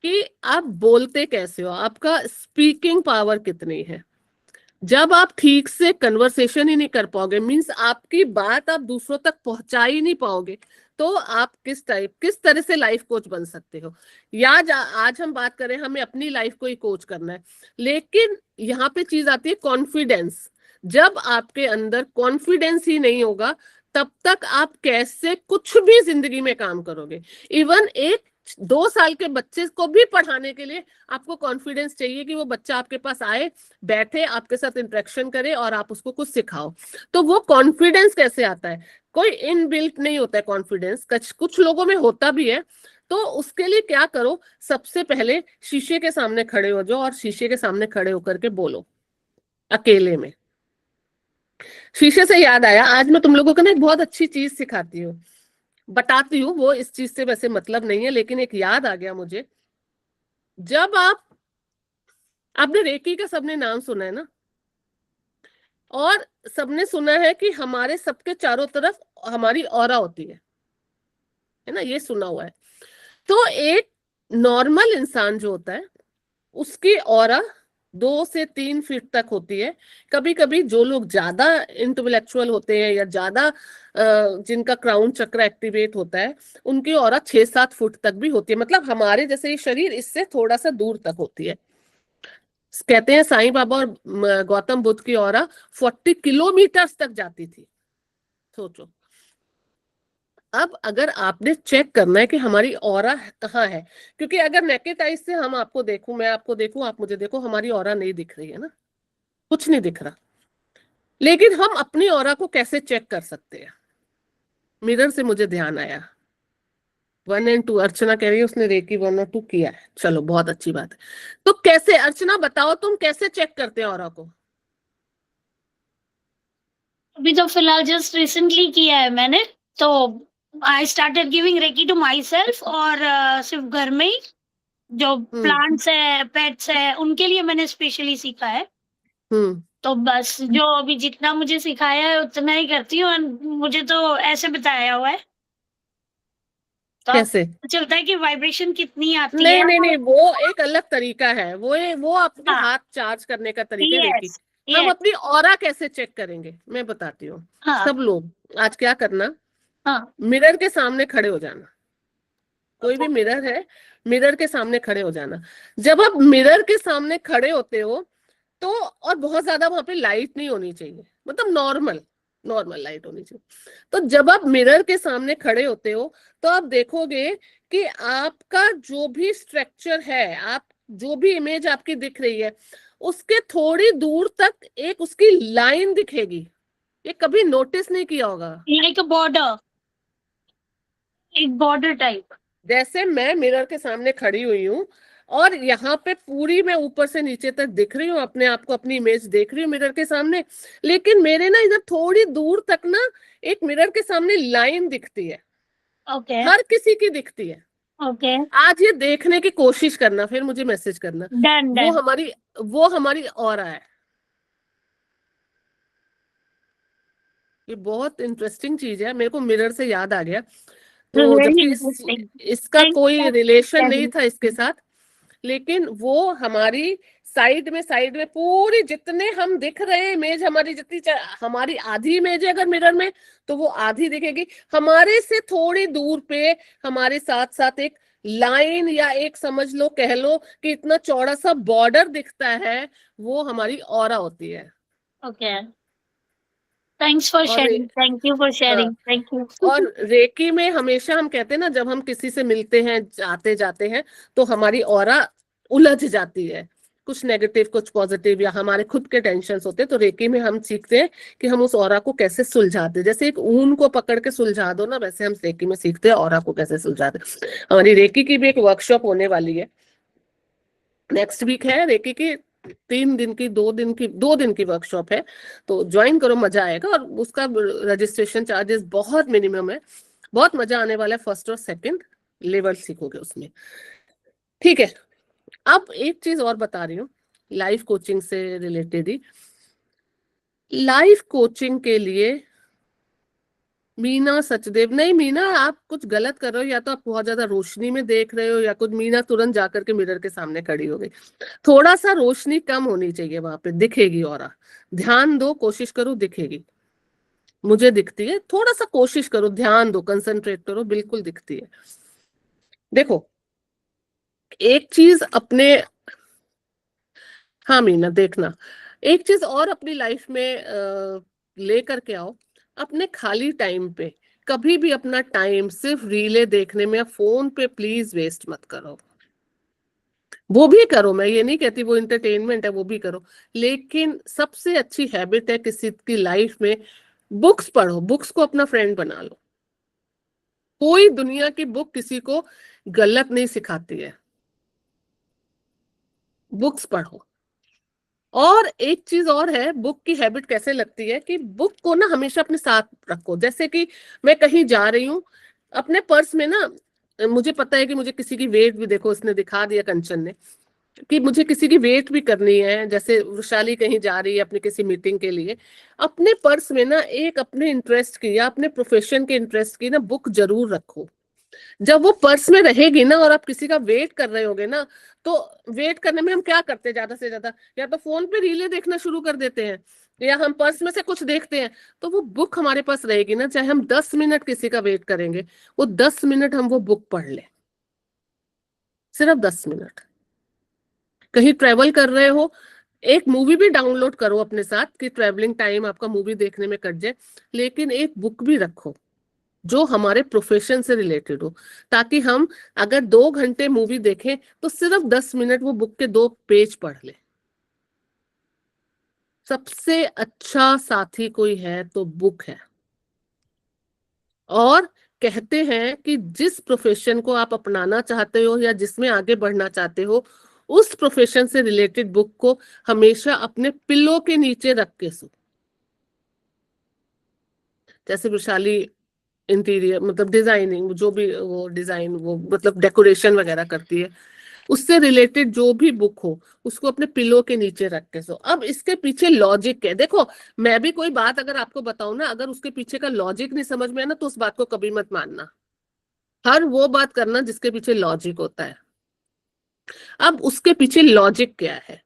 कि आप बोलते कैसे हो, आपका स्पीकिंग पावर कितनी है। जब आप ठीक से कन्वर्सेशन ही नहीं कर पाओगे, मींस आपकी बात आप दूसरों तक पहुंचा ही नहीं पाओगे, तो आप किस तरह से लाइफ कोच बन सकते हो? या आज हम बात करें, हमें अपनी लाइफ को ही कोच करना है, लेकिन यहाँ पे चीज आती है कॉन्फिडेंस। जब आपके अंदर कॉन्फिडेंस ही नहीं होगा, तब तक आप कैसे कुछ भी जिंदगी में काम करोगे? इवन एक 2 साल के बच्चे को भी पढ़ाने के लिए आपको कॉन्फिडेंस चाहिए कि वो बच्चा आपके पास आए, बैठे, आपके साथ इंटरेक्शन करे और आप उसको कुछ सिखाओ। तो वो कॉन्फिडेंस कैसे आता है? कोई इनबिल्ट नहीं होता है कॉन्फिडेंस, कुछ लोगों में होता भी है। तो उसके लिए क्या करो, सबसे पहले शीशे के सामने खड़े हो जाओ और शीशे के सामने खड़े होकर के बोलो अकेले में। शीशे से याद आया, आज मैं तुम लोगों को ना एक बहुत अच्छी चीज सिखाती हूँ, बताती हूँ। वो इस चीज से वैसे मतलब नहीं है, लेकिन एक याद आ गया मुझे। जब आपने रेकी का सबने नाम सुना है ना, और सबने सुना है कि हमारे सबके चारों तरफ हमारी ऑरा होती है ना, ये सुना हुआ है। तो एक नॉर्मल इंसान जो होता है उसकी ऑरा 2 से 3 फीट तक होती है। कभी कभी जो लोग ज्यादा इंटेलेक्चुअल होते हैं या ज्यादा जिनका क्राउन चक्र एक्टिवेट होता है, उनकी ऑरा 6-7 फुट तक भी होती है। मतलब हमारे जैसे ये शरीर इससे थोड़ा सा दूर तक होती है। कहते हैं साईं बाबा और गौतम बुद्ध की ऑरा 40 किलोमीटर तक जाती थी। सोचो। अब अगर आपने चेक करना है कि हमारी ऑरा कहाँ है, क्योंकि अगर नेकेड आइज से हम आपको देखूं, मैं आपको देखूं, आप मुझे देखो, हमारी ऑरा नहीं दिख रही है ना, कुछ नहीं दिख रहा। लेकिन हम अपनी ऑरा को कैसे चेक कर सकते हैं? मिरर से मुझे ध्यान आया, 1 और 2, अर्चना कह रही है उसने रेकी 1 और 2 किया है। चलो बहुत अच्छी बात है। तो कैसे, अर्चना बताओ तुम कैसे चेक करते हैं ऑरा को? अभी तो फिलहाल जस्ट रिसेंटली किया है मैंने, तो I started giving reiki to myself, और सिर्फ घर में ही जो प्लांट्स है, पेट्स है, उनके लिए मैंने स्पेशली सीखा है। तो बस जो अभी जितना मुझे सिखाया है उतना ही करती हूँ, और मुझे तो ऐसे बताया हुआ है, तो कैसे चलता है कि वाइब्रेशन कितनी आती नहीं, है। नहीं नहीं, वो एक अलग तरीका है, वो अपने हाँ। हाथ चार्ज करने का तरीका है रेकी। यस, हम यस, अपनी ऑरा कैसे चेक करेंगे मैं बताती हूँ। हाँ, सब लोग आज क्या करना, हाँ, मिरर के सामने खड़े हो जाना। कोई भी मिरर है, मिरर के सामने खड़े हो जाना। जब आप मिरर के सामने खड़े होते हो तो, और बहुत ज्यादा वहां पे लाइट नहीं होनी चाहिए, मतलब नॉर्मल लाइट होनी चाहिए। तो जब आप मिरर के सामने खड़े होते हो तो आप देखोगे कि आपका जो भी स्ट्रक्चर है, आप जो भी इमेज आपकी दिख रही है, उसके थोड़ी दूर तक एक उसकी लाइन दिखेगी, ये कभी नोटिस नहीं किया होगा। लाइक अ बॉर्डर, एक बॉर्डर टाइप। जैसे मैं मिरर के सामने खड़ी हुई हूँ और यहाँ पे पूरी मैं ऊपर से नीचे तक दिख रही हूँ, अपने आप को, अपनी इमेज देख रही हूँ मिरर के सामने, लेकिन मेरे ना इधर थोड़ी दूर तक ना एक मिरर के सामने लाइन दिखती है, ओके हर किसी की दिखती है। ओके, आज ये देखने की कोशिश करना, फिर मुझे मैसेज करना। Done done. वो हमारी ऑरा है। ये बहुत इंटरेस्टिंग चीज है, मेरे को मिरर से याद आ गया। तो वेरी जबकि इंटरेस्टिंग। इसका Thank कोई you. रिलेशन नहीं था इसके साथ, लेकिन वो हमारी साइड में पूरी जितने हम दिख रहे हैं इमेज, हमारी जितनी हमारी आधी इमेज है अगर मिरर में, तो वो आधी दिखेगी। हमारे से थोड़ी दूर पे हमारे साथ साथ एक लाइन या एक समझ लो, कह लो कि इतना चौड़ा सा बॉर्डर दिखता है, वो हमारी ऑरा होती है। ओके, थैंक्स फॉर और शेयरिंग, थैंक यू फॉर हाँ, शेयरिंग, थैंक यू। और रेकी में हमेशा हम कहते हैं ना, जब हम किसी से मिलते हैं, आते जाते हैं, तो हमारी ऑरा उलझ जाती है, कुछ नेगेटिव कुछ पॉजिटिव, या हमारे खुद के टेंशन होते हैं, तो रेकी में हम सीखते हैं कि हम उस ऑरा को कैसे सुलझाते हैं। जैसे एक ऊन को पकड़ के सुलझा दो ना, वैसे हम रेकी में सीखते हैं ऑरा को कैसे सुलझाते हैं। हमारी रेकी की भी एक वर्कशॉप होने वाली है, नेक्स्ट वीक है रेकी की, 3 दिन की 2 दिन की वर्कशॉप है, तो ज्वाइन करो, मजा आएगा। और उसका रजिस्ट्रेशन चार्जेस बहुत मिनिमम है, बहुत मजा आने वाला है, फर्स्ट और सेकंड लेवल सीखोगे उसमें। ठीक है, अब एक चीज और बता रही हूँ लाइफ कोचिंग से रिलेटेड ही। लाइफ कोचिंग के लिए मीना सचदेव, नहीं मीना आप कुछ गलत कर रहे हो, या तो आप बहुत ज्यादा रोशनी में देख रहे हो, या कुछ, मीना तुरंत जाकर के मिरर के सामने खड़ी हो गई। थोड़ा सा रोशनी कम होनी चाहिए वहां पे, दिखेगी ऑरा, ध्यान दो, कोशिश करो, दिखेगी। मुझे दिखती है, थोड़ा सा कोशिश करो, ध्यान दो, कंसंट्रेट करो, बिल्कुल दिखती है। देखो एक चीज अपने, हाँ मीना देखना, एक चीज और अपनी लाइफ में ले करके आओ, अपने खाली टाइम पे कभी भी अपना टाइम सिर्फ रीले देखने में या फोन पे प्लीज वेस्ट मत करो। वो भी करो, मैं ये नहीं कहती वो इंटरटेनमेंट है, वो भी करो, लेकिन सबसे अच्छी हैबिट है किसी की लाइफ में, बुक्स पढ़ो, बुक्स को अपना फ्रेंड बना लो। कोई दुनिया की बुक किसी को गलत नहीं सिखाती है, बुक्स पढ़ो। और एक चीज और है, बुक की हैबिट कैसे लगती है कि बुक को ना हमेशा अपने साथ रखो। जैसे कि मैं कहीं जा रही हूँ, अपने पर्स में ना, मुझे पता है कि मुझे किसी की वेट भी, देखो इसने दिखा दिया कंचन ने, कि मुझे किसी की वेट भी करनी है, जैसे वैशाली कहीं जा रही है अपनी किसी मीटिंग के लिए, अपने पर्स में ना एक अपने इंटरेस्ट की या अपने प्रोफेशन के इंटरेस्ट की ना बुक जरूर रखो। जब वो पर्स में रहेगी ना और आप किसी का वेट कर रहे होगे ना, तो वेट करने में हम क्या करते हैं ज्यादा से ज्यादा, या तो फोन पे रीलें देखना शुरू कर देते हैं, या हम पर्स में से कुछ देखते हैं। तो वो बुक हमारे पास रहेगी ना, चाहे हम 10 मिनट किसी का वेट करेंगे, वो 10 मिनट हम वो बुक पढ़ लें, सिर्फ 10 मिनट। कहीं ट्रेवल कर रहे हो, एक मूवी भी डाउनलोड करो अपने साथ कि ट्रेवलिंग टाइम आपका मूवी देखने में कट जाए, लेकिन एक बुक भी रखो जो हमारे प्रोफेशन से रिलेटेड हो, ताकि हम अगर 2 घंटे मूवी देखें तो सिर्फ 10 मिनट वो बुक के 2 पेज पढ़ ले। सबसे अच्छा साथी कोई है तो बुक है। और कहते हैं कि जिस प्रोफेशन को आप अपनाना चाहते हो या जिसमें आगे बढ़ना चाहते हो, उस प्रोफेशन से रिलेटेड बुक को हमेशा अपने पिल्लो के नीचे रख के सो। जैसे वैशाली इंटीरियर मतलब डिजाइनिंग, जो भी वो डिजाइन, वो मतलब डेकोरेशन वगैरह करती है, उससे रिलेटेड जो भी बुक हो उसको अपने पिलो के नीचे रख के सो। अब इसके पीछे लॉजिक है, देखो मैं भी कोई बात अगर आपको बताऊं ना, अगर उसके पीछे का लॉजिक नहीं समझ में आना तो उस बात को कभी मत मानना, हर वो बात करना जिसके पीछे लॉजिक होता है। अब उसके पीछे लॉजिक क्या है,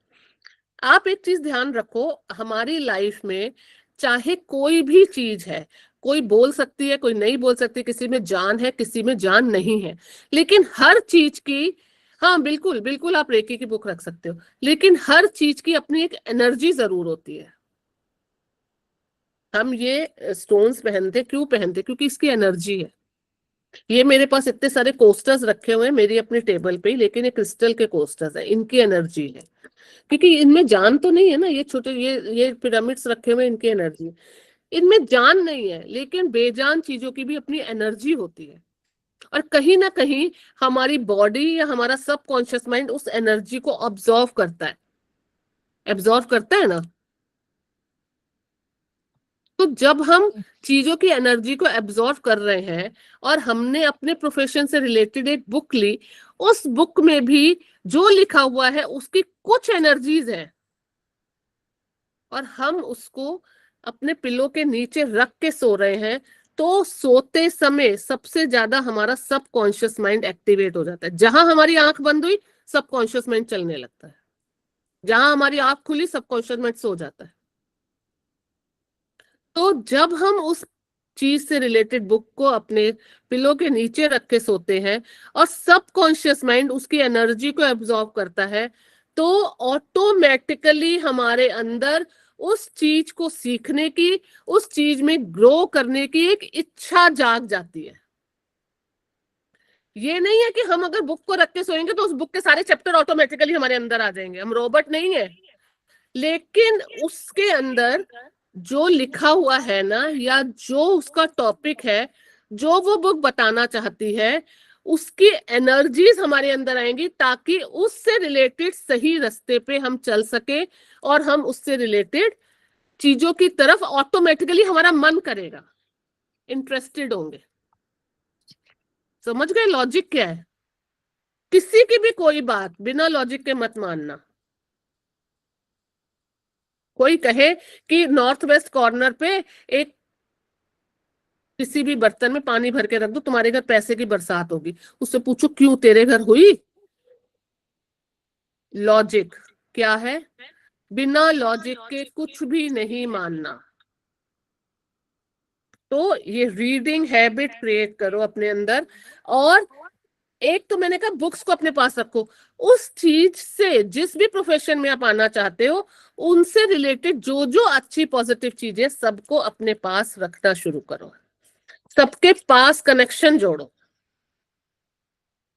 आप एक चीज ध्यान रखो, हमारी लाइफ में चाहे कोई भी चीज है, कोई बोल सकती है कोई नहीं बोल सकती, किसी में जान है किसी में जान नहीं है, लेकिन हर चीज की, हाँ बिल्कुल बिल्कुल आप रेकी की बुक रख सकते हो, लेकिन हर चीज की अपनी एक एनर्जी जरूर होती है। हम ये स्टोन्स पहनते क्यों पहनते, क्योंकि इसकी एनर्जी है। ये मेरे पास इतने सारे कोस्टर्स रखे हुए हैं मेरी अपनी टेबल पे ही, लेकिन ये क्रिस्टल के कोस्टर्स है, इनकी एनर्जी है, क्योंकि इनमें जान तो नहीं है ना, ये छोटे ये पिरामिड्स रखे हुए हैं, इनकी एनर्जी, इनमें जान नहीं है, लेकिन बेजान चीजों की भी अपनी एनर्जी होती है, और कहीं ना कहीं हमारी बॉडी या हमारा सबकॉन्शियस माइंड उस एनर्जी को ऑब्जर्व करता है ना। तो जब हम चीजों की एनर्जी को एब्जॉर्व कर रहे हैं, और हमने अपने प्रोफेशन से रिलेटेड एक बुक ली, उस बुक में भी जो लिखा हुआ है उसकी कुछ एनर्जीज है, और हम उसको अपने पिलो के नीचे रख के सो रहे हैं, तो सोते समय सबसे ज्यादा हमारा सबकॉन्शियस माइंड एक्टिवेट हो जाता है। जहां हमारी आंख बंद हुई सबकॉन्शियस माइंड चलने लगता है, जहां हमारी आंख खुली सबकॉन्शियस माइंड सो जाता है। तो जब हम उस चीज से रिलेटेड बुक को अपने पिलो के नीचे रख के सोते हैं और सबकॉन्शियस माइंड उसकी एनर्जी को एब्जॉर्ब करता है, तो ऑटोमेटिकली हमारे अंदर उस चीज को सीखने की, उस चीज में ग्रो करने की एक इच्छा जाग जाती है। ये नहीं है कि हम अगर बुक को रख के सोएंगे तो उस बुक के सारे चैप्टर ऑटोमेटिकली हमारे अंदर आ जाएंगे, हम रोबोट नहीं है, लेकिन उसके अंदर जो लिखा हुआ है ना, या जो उसका टॉपिक है, जो वो बुक बताना चाहती है, उसकी एनर्जीज हमारे अंदर आएंगी, ताकि उससे रिलेटेड सही रास्ते पे हम चल सके, और हम उससे रिलेटेड चीजों की तरफ ऑटोमेटिकली हमारा मन करेगा, इंटरेस्टेड होंगे। समझ गए लॉजिक क्या है? किसी की भी कोई बात बिना लॉजिक के मत मानना। कोई कहे कि नॉर्थ वेस्ट कॉर्नर पे एक किसी भी बर्तन में पानी भर के रख दो, तुम्हारे घर पैसे की बरसात होगी, उससे पूछो क्यों तेरे घर हुई? लॉजिक क्या है? बिना लॉजिक के कुछ भी नहीं मानना। तो ये रीडिंग हैबिट क्रिएट करो अपने अंदर, और एक तो मैंने कहा बुक्स को अपने पास रखो, उस चीज से जिस भी प्रोफेशन में आप आना चाहते हो उनसे रिलेटेड जो जो अच्छी पॉजिटिव चीजें सबको अपने पास रखना शुरू करो, सबके पास कनेक्शन जोड़ो।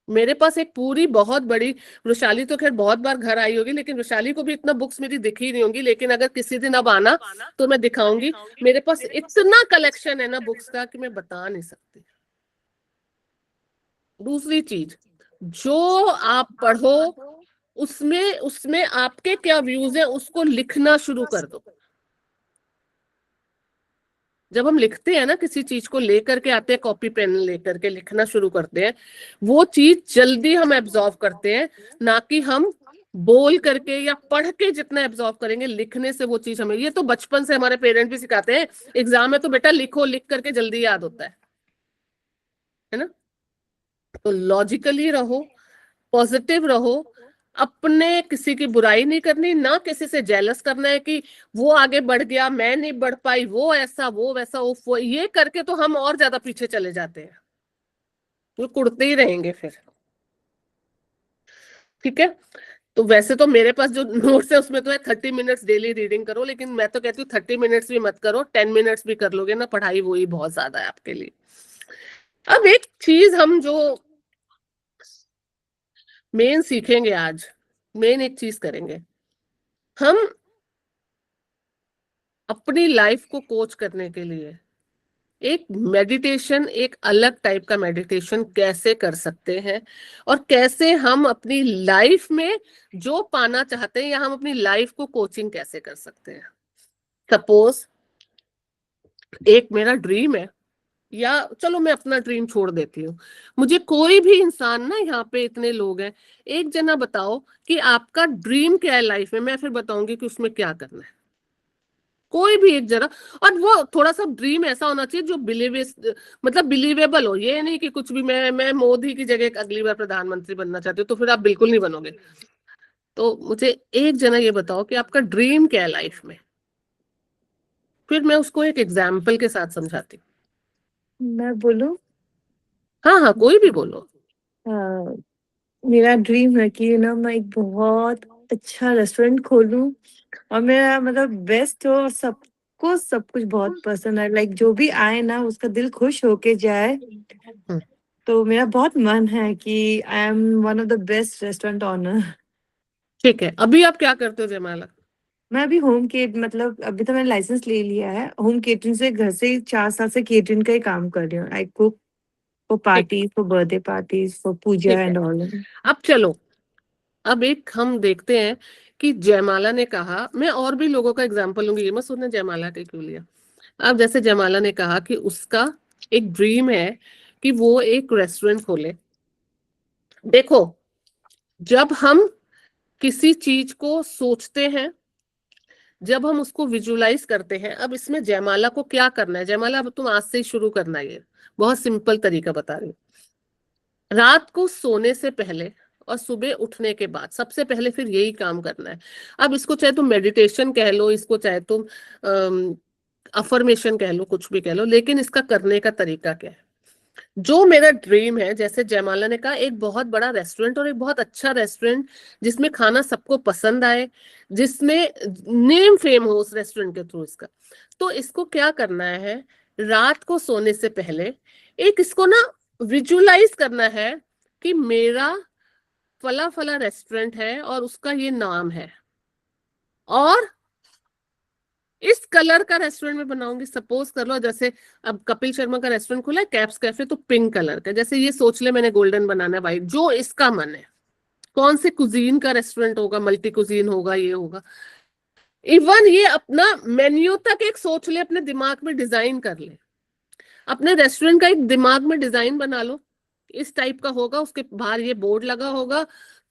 मेरे पास एक पूरी बहुत बड़ी, वृशाली तो खैर बहुत बार घर आई होगी, लेकिन वृशाली को भी इतना बुक्स मेरी दिखी नहीं होंगी, लेकिन अगर किसी दिन अब आना तो मैं दिखाऊंगी। मेरे पास इतना कलेक्शन है ना बुक्स का कि मैं बता नहीं सकती। दूसरी चीज, जो आप पढ़ो उसमें उसमें आपके क्या व्यूज हैं उसको लिखना शुरू कर दो। जब हम लिखते हैं ना, किसी चीज को लेकर के आते हैं, कॉपी पेन लेकर के लिखना शुरू करते हैं, वो चीज जल्दी हम एब्जॉर्व करते हैं, ना कि हम बोल करके या पढ़ के जितना एब्जॉर्व करेंगे, लिखने से वो चीज हमें, ये तो बचपन से हमारे पेरेंट्स भी सिखाते हैं, एग्जाम में तो बेटा लिखो, लिख करके जल्दी याद होता है ना। तो लॉजिकली रहो, पॉजिटिव रहो, अपने किसी की बुराई नहीं करनी, ना किसी से जेलस करना है कि वो आगे बढ़ गया मैं नहीं बढ़ पाई, वो ऐसा वो वैसा, वो ये करके तो हम और ज्यादा पीछे चले जाते हैं, वो कुड़ते ही रहेंगे फिर। ठीक है, तो वैसे तो मेरे पास जो नोट्स है उसमें तो है 30 मिनट्स डेली रीडिंग करो, लेकिन मैं तो कहती हूँ 30 मिनट्स भी मत करो, 10 मिनट्स भी कर लोगे ना पढ़ाई, वो ही बहुत ज्यादा है आपके लिए। अब एक चीज हम जो मेन सीखेंगे आज, मेन एक चीज करेंगे हम, अपनी लाइफ को कोच करने के लिए एक मेडिटेशन, एक अलग टाइप का मेडिटेशन कैसे कर सकते हैं, और कैसे हम अपनी लाइफ में जो पाना चाहते हैं, या हम अपनी लाइफ को कोचिंग कैसे कर सकते हैं। सपोज एक मेरा ड्रीम है, या चलो मैं अपना ड्रीम छोड़ देती हूँ, मुझे कोई भी इंसान ना, यहाँ पे इतने लोग हैं, एक जना बताओ कि आपका ड्रीम क्या है लाइफ में, मैं फिर बताऊंगी कि उसमें क्या करना है। कोई भी एक जरा, और वो थोड़ा सा ड्रीम ऐसा होना चाहिए जो मतलब बिलीवेबल हो, ये नहीं कि कुछ भी मैं मोदी की जगह अगली बार प्रधानमंत्री बनना चाहती हूँ, तो फिर आप बिल्कुल नहीं बनोगे। तो मुझे एक जना ये बताओ कि आपका ड्रीम क्या है लाइफ में, फिर मैं उसको एक एग्जाम्पल के साथ समझाती हूँ। मैं बोलूं? हाँ हाँ, कोई भी बोलो। मेरा ड्रीम है कि ना मैं एक बहुत अच्छा रेस्टोरेंट खोलूं, और मेरा मतलब बेस्ट हो, और सबको सब कुछ बहुत पसंद है, लाइक जो भी आए ना उसका दिल खुश होके जाए। तो मेरा बहुत मन है कि I am one of the best restaurant owner. ठीक है, अभी आप क्या करते हो जयमाला? मैं अभी होम केट मतलब अभी तो मैंने लाइसेंस ले लिया है होम केटरिंग से, घर से ही 4 साल से केटरिंग का ही काम कर रही हूँ। I cook for parties, for birthday parties, for puja ठीक है। And all. अब चलो, अब एक हम देखते हैं कि जयमाला ने कहा, मैं और भी लोगों का एग्जांपल लूंगी, ये मत सोचना जयमाला के क्यों लिया। अब जैसे जयमाला ने कहा कि उसका एक ड्रीम है कि वो एक रेस्टोरेंट खोले। देखो, जब हम किसी चीज को सोचते हैं, जब हम उसको विजुलाइज करते हैं, अब इसमें जयमाला को क्या करना है, जयमाला अब तुम आज से ही शुरू करना है, ये बहुत सिंपल तरीका बता रही हूँ। रात को सोने से पहले और सुबह उठने के बाद सबसे पहले फिर यही काम करना है। अब इसको चाहे तुम मेडिटेशन कह लो, इसको चाहे तुम अफर्मेशन कह लो, कुछ भी कह लो, लेकिन इसका करने का तरीका क्या है। जो मेरा ड्रीम है, जैसे जयमाला ने कहा, एक बहुत बड़ा रेस्टोरेंट और एक बहुत अच्छा रेस्टोरेंट जिसमें खाना सबको पसंद आए, जिसमें नेम फेम हो उस रेस्टोरेंट के थ्रू इसका। तो इसको क्या करना है, रात को सोने से पहले एक इसको ना विजुलाइज करना है कि मेरा फला फला रेस्टोरेंट है और उसका ये नाम है, और इस कलर का रेस्टोरेंट में बनाऊंगी। सपोज कर लो, जैसे अब कपिल शर्मा का रेस्टोरेंट खुला है कैप्स कैफे, तो पिंक कलर का, जैसे ये सोच ले मैंने गोल्डन बनाना है, व्हाइट, जो इसका मन है। कौन से कुजीन का रेस्टोरेंट होगा, मल्टी कुजीन होगा, ये होगा। इवन ये अपना मेन्यू तक एक सोच ले, अपने दिमाग में डिजाइन कर ले, अपने रेस्टोरेंट का एक दिमाग में डिजाइन बना लो, इस टाइप का होगा, उसके बाहर ये बोर्ड लगा होगा,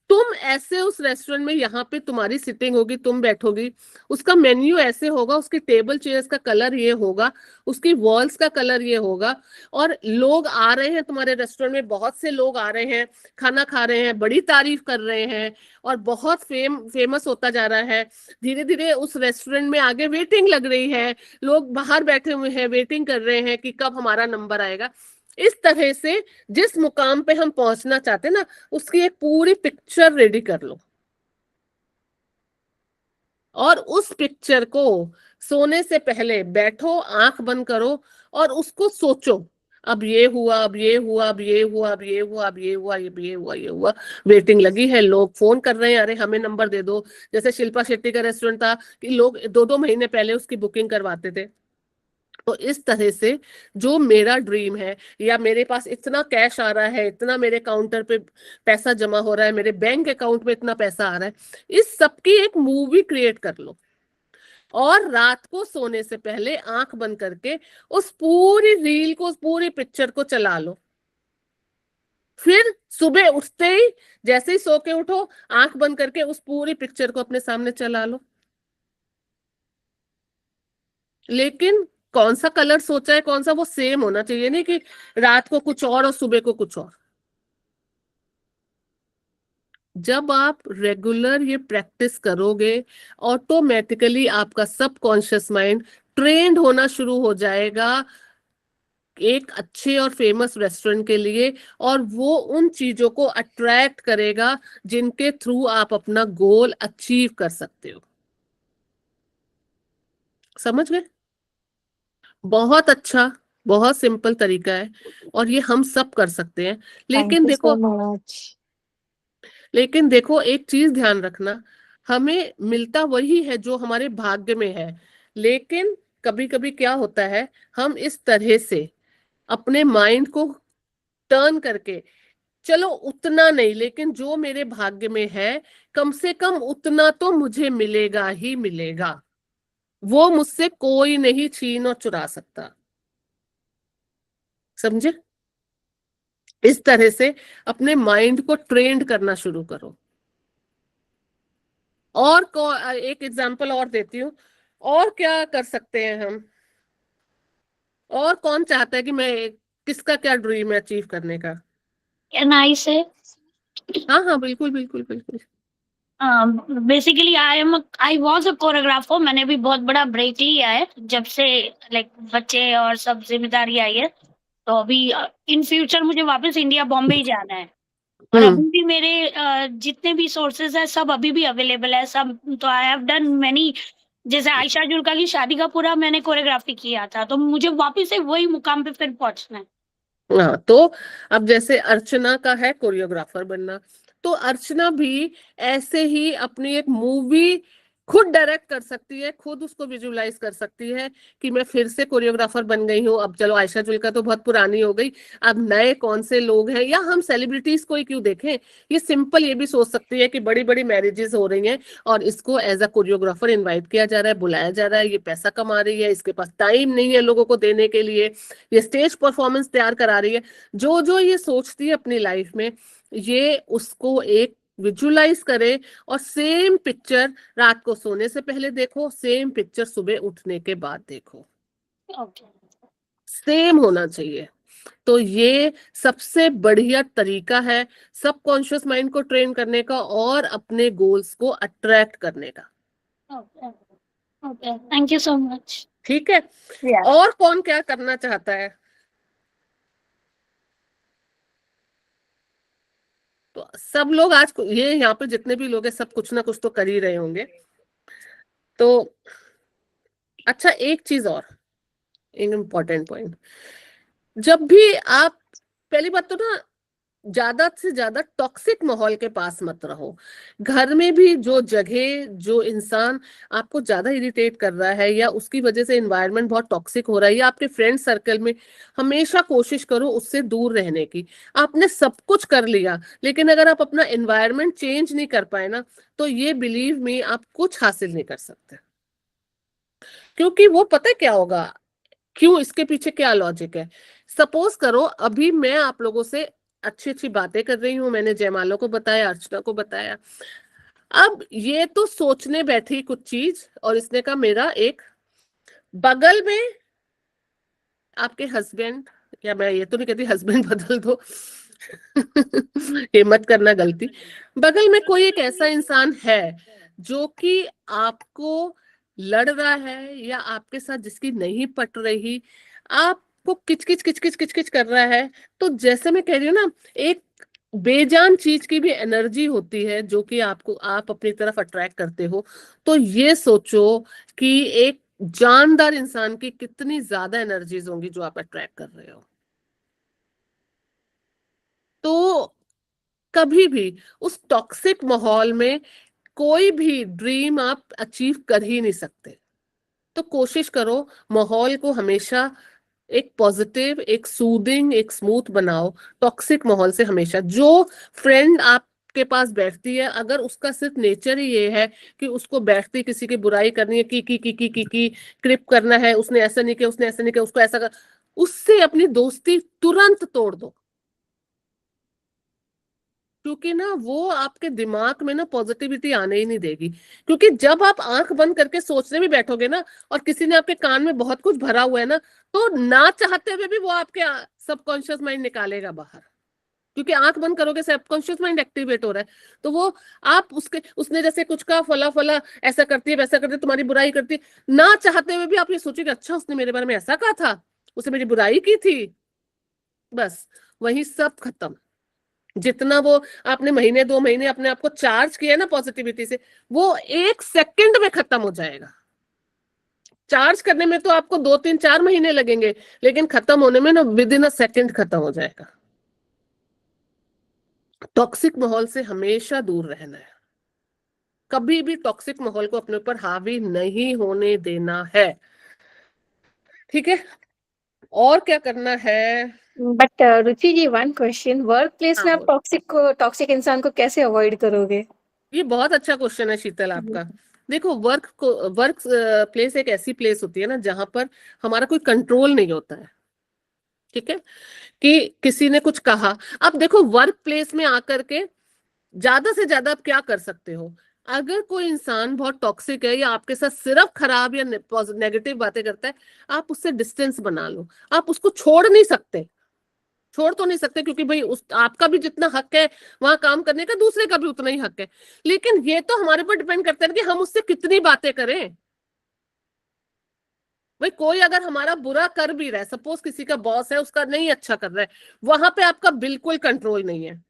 तुम ऐसे उस रेस्टोरेंट में, यहाँ पे तुम्हारी सिटिंग होगी, तुम बैठोगी, उसका मेन्यू ऐसे होगा, उसके टेबल चेयर्स का कलर ये होगा, उसकी वॉल्स का कलर ये होगा, और लोग आ रहे हैं तुम्हारे रेस्टोरेंट में, बहुत से लोग आ रहे हैं, खाना खा रहे हैं, बड़ी तारीफ कर रहे हैं, और बहुत फेमस होता जा रहा है। धीरे धीरे उस रेस्टोरेंट में आगे वेटिंग लग रही है, लोग बाहर बैठे हुए हैं, वेटिंग कर रहे हैं कि कब हमारा नंबर आएगा। इस तरह से जिस मुकाम पे हम पहुंचना चाहते हैं ना, उसकी एक पूरी पिक्चर रेडी कर लो, और उस पिक्चर को सोने से पहले बैठो, आंख बंद करो और उसको सोचो, अब ये हुआ, अब ये हुआ, अब ये हुआ, अब ये हुआ, अब ये हुआ, ये हुआ, ये हुआ, वेटिंग लगी है, लोग फोन कर रहे हैं, अरे हमें नंबर दे दो। जैसे शिल्पा शेट्टी का रेस्टोरेंट था कि लोग 2-2 महीने पहले उसकी बुकिंग करवाते थे। तो इस तरह से जो मेरा ड्रीम है, या मेरे पास इतना कैश आ रहा है, इतना मेरे काउंटर पे पैसा जमा हो रहा है, मेरे बैंक अकाउंट में इतना पैसा आ रहा है, इस सब की एक मूवी क्रिएट कर लो, और रात को सोने से पहले आंख बंद करके उस पूरी रील को, उस पूरी पिक्चर को चला लो। फिर सुबह उठते ही, जैसे ही सो के उठो, आंख बंद करके उस पूरी पिक्चर को अपने सामने चला लो। लेकिन कौन सा कलर सोचा है, कौन सा, वो सेम होना चाहिए, नहीं कि रात को कुछ और सुबह को कुछ और। जब आप रेगुलर ये प्रैक्टिस करोगे, ऑटोमेटिकली आपका सबकॉन्शियस माइंड ट्रेंड होना शुरू हो जाएगा एक अच्छे और फेमस रेस्टोरेंट के लिए, और वो उन चीजों को अट्रैक्ट करेगा जिनके थ्रू आप अपना गोल अचीव कर सकते हो। समझ गए? बहुत अच्छा, बहुत सिंपल तरीका है, और ये हम सब कर सकते हैं। लेकिन देखो, लेकिन देखो, एक चीज ध्यान रखना, हमें मिलता वही है जो हमारे भाग्य में है। लेकिन कभी कभी क्या होता है, हम इस तरह से अपने माइंड को टर्न करके, चलो उतना नहीं, लेकिन जो मेरे भाग्य में है कम से कम उतना तो मुझे मिलेगा ही मिलेगा, वो मुझसे कोई नहीं छीन और चुरा सकता। समझे? इस तरह से अपने माइंड को ट्रेंड करना शुरू करो। और एक एग्जांपल और देती हूँ, और क्या कर सकते हैं हम, और कौन चाहता है कि मैं, किसका क्या ड्रीम है अचीव करने का? कैन आई से? हाँ हाँ, बिल्कुल बिल्कुल बिल्कुल। Basically I was a choreographer. मैंने भी बहुत बड़ा ब्रेक लिया है जब से लाइक बच्चे और सब जिम्मेदारी आई है। तो अभी इन फ्यूचर मुझे वापस इंडिया बॉम्बे ही जाना है, और अभी भी मेरे जितने भी सोर्सेज है सब अभी भी अवेलेबल है सब। तो आई हैव डन मैनी, जैसे आयशा जुल्का की शादी का पूरा मैंने कोरियोग्राफी किया था, तो मुझे वापस से वही मुकाम पे फिर पहुंचना है। हाँ, तो अब जैसे अर्चना का है कोरियोग्राफर बनना, तो अर्चना भी ऐसे ही अपनी एक मूवी खुद डायरेक्ट कर सकती है, खुद उसको विजुलाइज कर सकती है कि मैं फिर से कोरियोग्राफर बन गई हूँ। अब चलो आयशा जुल्का तो बहुत पुरानी हो गई, अब नए कौन से लोग हैं, या हम सेलिब्रिटीज को ही क्यों देखें। ये सिंपल ये भी सोच सकती है कि बड़ी बड़ी मैरिजेस हो रही हैं और इसको एज अ कोरियोग्राफर इन्वाइट किया जा रहा है, बुलाया जा रहा है, ये पैसा कमा रही है, इसके पास टाइम नहीं है लोगों को देने के लिए, ये स्टेज परफॉर्मेंस तैयार करा रही है। जो जो ये सोचती है अपनी लाइफ में, ये उसको एक विजुलाइज करे, और सेम पिक्चर रात को सोने से पहले देखो, सेम पिक्चर सुबह उठने के बाद देखो, ओके। सेम होना चाहिए। तो ये सबसे बढ़िया तरीका है सबकॉन्शियस माइंड को ट्रेन करने का और अपने गोल्स को अट्रैक्ट करने का। Okay. Okay, thank you so much. ठीक है, Yeah. और कौन क्या करना चाहता है? तो सब लोग आज ये यहाँ पे जितने भी लोग हैं सब कुछ ना कुछ तो कर ही रहे होंगे। तो अच्छा, एक चीज और, एक इम्पोर्टेंट पॉइंट, जब भी आप, पहली बात तो ना, ज्यादा से ज्यादा टॉक्सिक माहौल के पास मत रहो। घर में भी जो जगह, जो इंसान आपको ज्यादा इरिटेट कर रहा है या उसकी वजह से एनवायरनमेंट बहुत टॉक्सिक हो रहा है, या आपके फ्रेंड सर्कल में, हमेशा कोशिश करो उससे दूर रहने की। आपने सब कुछ कर लिया, लेकिन अगर आप अपना एनवायरनमेंट चेंज नहीं कर पाए ना, तो ये बिलीव मी, आप कुछ हासिल नहीं कर सकते। क्योंकि वो पता है क्या होगा, क्यों, इसके पीछे क्या लॉजिक है। सपोज करो अभी मैं आप लोगों से अच्छी अच्छी बातें कर रही हूँ, मैंने जयमाला को बताया, अर्चना को बताया, अब ये तो सोचने बैठी कुछ चीज, और इसने कहा मेरा एक बगल में आपके हस्बैंड, या मैं ये तो नहीं कहती हस्बैंड बदल दो ये मत करना गलती, बगल में कोई एक ऐसा इंसान है जो कि आपको लड़ रहा है या आपके साथ जिसकी नहीं पट रही, आपको किचकिच किचकिच किचकिच कर रहा है, तो जैसे मैं कह रही हूँ ना, एक बेजान चीज की भी एनर्जी होती है जो कि आपको, आप अपनी तरफ अट्रैक्ट करते हो। तो ये सोचो कि एक जानदार इंसान की कितनी ज्यादा एनर्जीज होंगी जो आप अट्रैक्ट कर रहे हो। तो कभी भी उस टॉक्सिक माहौल में कोई भी ड्रीम आप अचीव कर ही नहीं सकते। तो कोशिश करो माहौल को हमेशा एक पॉजिटिव, एक सूदिंग, एक स्मूथ बनाओ। टॉक्सिक माहौल से हमेशा, जो फ्रेंड आपके पास बैठती है, अगर उसका सिर्फ नेचर ही ये है कि उसको बैठती किसी की बुराई करनी है, की क्रिप करना है, उसने ऐसा नहीं किया, उसने ऐसा नहीं किया, उसको ऐसा कर, उससे अपनी दोस्ती तुरंत तोड़ दो। क्योंकि ना वो आपके दिमाग में ना पॉजिटिविटी आने ही नहीं देगी। क्योंकि जब आप आंख बंद करके सोचने भी बैठोगे ना, और किसी ने आपके कान में बहुत कुछ भरा हुआ है ना, तो ना चाहते हुए भी वो आपके सबकॉन्शियस माइंड निकालेगा बाहर। क्योंकि आंख बंद करोगे, सबकॉन्शियस माइंड एक्टिवेट हो रहा है, तो वो आप उसने जैसे कुछ कहा, फला फला ऐसा करती है, वैसा करती है, तुम्हारी बुराई करती है, ना चाहते हुए भी आप ये सोचोगे अच्छा उसने मेरे बारे में ऐसा कहा था, उसने मेरी बुराई की थी, बस वही सब खत्म। जितना वो आपने महीने 2 महीने अपने आप को चार्ज किया ना पॉजिटिविटी से, वो 1 सेकंड में खत्म हो जाएगा। चार्ज करने में तो आपको 2-3-4 महीने लगेंगे, लेकिन खत्म होने में ना विद इन अ सेकंड खत्म हो जाएगा। टॉक्सिक माहौल से हमेशा दूर रहना है, कभी भी टॉक्सिक माहौल को अपने ऊपर हावी नहीं होने देना है। ठीक है, और क्या करना है? But Ruchi ji, one question, workplace में हाँ, आप टॉक्सिक इंसान को कैसे अवॉइड करोगे? ये बहुत अच्छा क्वेश्चन है शीतल आपका। देखो, वर्क प्लेस एक ऐसी प्लेस होती है ना जहां पर हमारा कोई कंट्रोल नहीं होता है। ठीक है, कि किसी ने कुछ कहा, अब देखो वर्क प्लेस में आकर के ज्यादा से ज्यादा आप क्या कर सकते हो, अगर कोई इंसान बहुत टॉक्सिक है या आपके साथ सिर्फ खराब या नेगेटिव बातें करता है, आप उससे डिस्टेंस बना लो। आप उसको छोड़ नहीं सकते, छोड़ तो नहीं सकते, क्योंकि भाई आपका भी जितना हक है वहां काम करने का, दूसरे का भी उतना ही हक है। लेकिन ये तो हमारे पर डिपेंड करता है कि हम उससे कितनी बातें करें। भाई कोई अगर हमारा बुरा कर भी रहा है, सपोज किसी का बॉस है, उसका नहीं अच्छा कर रहा है, वहां पे आपका बिल्कुल कंट्रोल नहीं है।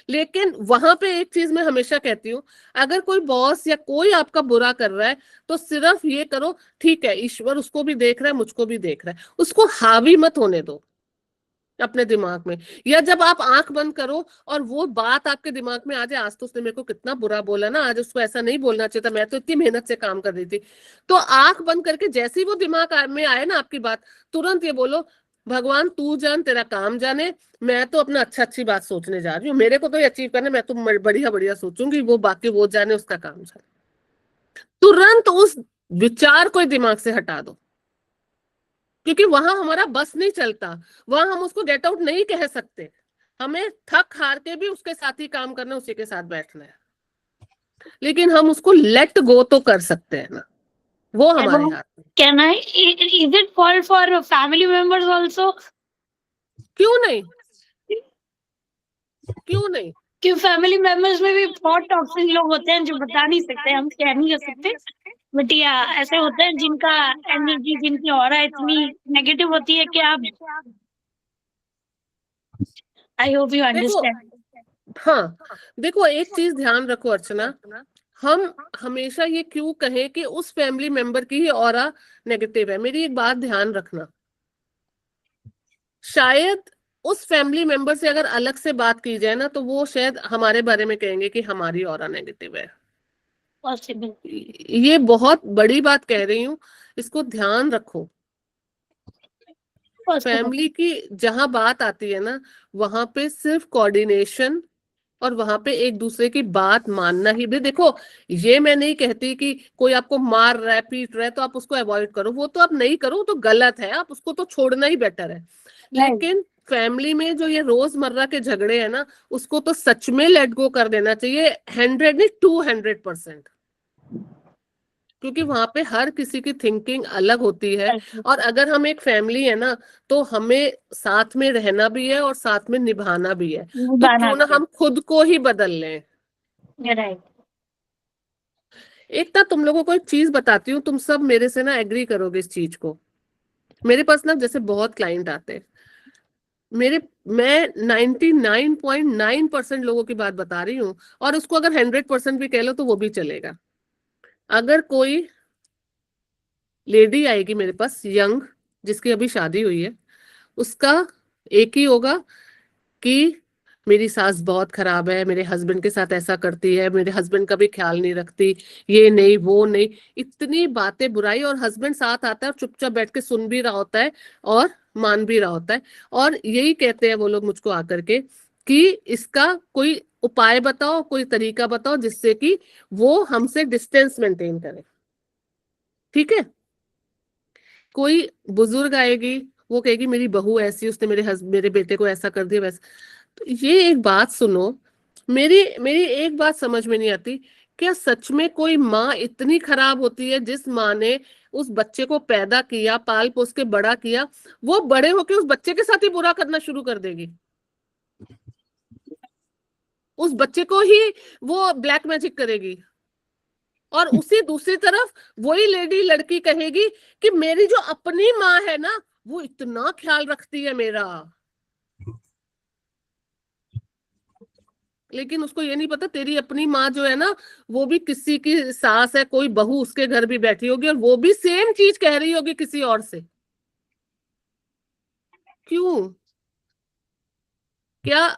लेकिन वहां पे एक चीज मैं हमेशा कहती हूँ, अगर कोई बॉस या कोई आपका बुरा कर रहा है, तो सिर्फ ये करो, ठीक है ईश्वर उसको भी देख रहा है, मुझको भी देख रहा है, उसको हावी मत होने दो। अपने दिमाग में। या जब आप आंख बंद करो और वो बात आपके दिमाग में आ जाए, आज तो उसने मेरे को कितना बुरा बोला ना, आज उसको ऐसा नहीं बोलना चाहिए था, मैं तो इतनी मेहनत से काम कर रही थी। तो आंख बंद करके जैसे ही वो दिमाग में आए ना आपकी बात, तुरंत ये बोलो, भगवान तू जान, तेरा काम जाने, मैं तो अपना अच्छी बात सोचने जा रही हूँ, मेरे को तो ये अचीव करना, मैं तो बढ़िया बढ़िया सोचूंगी, वो बाकी वो जाने, उसका काम जाने। तुरंत उस विचार को दिमाग से हटा दो, क्योंकि वहां हमारा बस नहीं चलता, वहां हम उसको गेट आउट नहीं कह सकते, हमें थक हार के भी उसके साथ ही काम करना, उसी के साथ बैठना है, लेकिन हम उसको लेट गो तो कर सकते हैं ना, वो हमारे हाथ में। Can I? Is it called for family members also? क्यों नहीं, क्यों नहीं? कि फैमिली मेंबर्स में भी बहुत टॉक्सिक लोग होते हैं जो बता नहीं सकते, हम कह नहीं कर सकते, बट या ऐसे होते हैं जिनका एनर्जी, जिनकी ऑरा इतनी नेगेटिव होती है कि आप, आई होप यू अंडरस्टैंड। हाँ देखो, एक चीज ध्यान रखो अर्चना, हम हमेशा ये क्यों कहें कि उस फैमिली मेंबर की ही ऑरा नेगेटिव है। मेरी एक बात ध्यान रखना, शायद उस फैमिली मेंबर से अगर अलग से बात की जाए ना, तो वो शायद हमारे बारे में कहेंगे कि हमारी ऑरा नेगेटिव है। पॉसिबल। ये बहुत बड़ी बात कह रही हूँ, इसको ध्यान रखो। फैमिली की जहां बात आती है ना, वहां पे सिर्फ कोऑर्डिनेशन और वहां पे एक दूसरे की बात मानना ही भी। देखो, ये मैं नहीं कहती कि कोई आपको मार रहा है, पीट रहा है तो आप उसको अवॉइड करो, वो तो आप नहीं करो, तो गलत है, आप उसको तो छोड़ना ही बेटर है। लेकिन फैमिली में जो ये रोजमर्रा के झगड़े हैं ना, उसको तो सच में लेट गो कर देना चाहिए, 100 नहीं 200%, क्योंकि वहां पे हर किसी की थिंकिंग अलग होती है। और अगर हम एक फैमिली है ना, तो हमें साथ में रहना भी है और साथ में निभाना भी है, तो क्यों ना हम खुद को ही बदल लें। राइट। एक ना तुम लोगों को एक चीज बताती हूँ, तुम सब मेरे से ना एग्री करोगे इस चीज को। मेरे पास ना जैसे बहुत क्लाइंट आते हैं, मैं 99.9% लोगों की बात बता रही हूँ, और उसको अगर 100% भी कह लो तो वो भी चलेगा। अगर कोई लेडी आएगी मेरे पास यंग, जिसकी अभी शादी हुई है, उसका एक ही होगा कि मेरी सास बहुत खराब है, मेरे हस्बैंड के साथ ऐसा करती है, मेरे हस्बैंड का भी ख्याल नहीं रखती, ये नहीं वो नहीं, इतनी बातें बुराई। और हस्बैंड साथ आता है और चुपचाप बैठ के सुन भी रहा होता है और मान भी रहा होता है, और यही कहते हैं वो लोग मुझको आकर के कि इसका कोई उपाय बताओ, कोई तरीका बताओ जिससे कि वो हमसे डिस्टेंस मेंटेन करे। ठीक है, कोई बुजुर्ग आएगी, वो कहेगी मेरी बहू ऐसी, उसने मेरे बेटे को ऐसा कर दिया वैसा। तो ये एक बात सुनो, मेरी मेरी एक बात समझ में नहीं आती, क्या सच में कोई माँ इतनी खराब होती है जिस माँ ने उस बच्चे को पैदा किया, पाल पोस के बड़ा किया, वो बड़े होके उस बच्चे के साथ ही बुरा करना शुरू कर देगी, उस बच्चे को ही वो ब्लैक मैजिक करेगी। और उसी दूसरी तरफ वही लेडी लड़की कहेगी कि मेरी जो अपनी माँ है ना, वो इतना ख्याल रखती है मेरा, लेकिन उसको ये नहीं पता तेरी अपनी माँ जो है ना, वो भी किसी की सास है, कोई बहू उसके घर भी बैठी होगी और वो भी सेम चीज कह रही होगी किसी और से। क्यों? क्या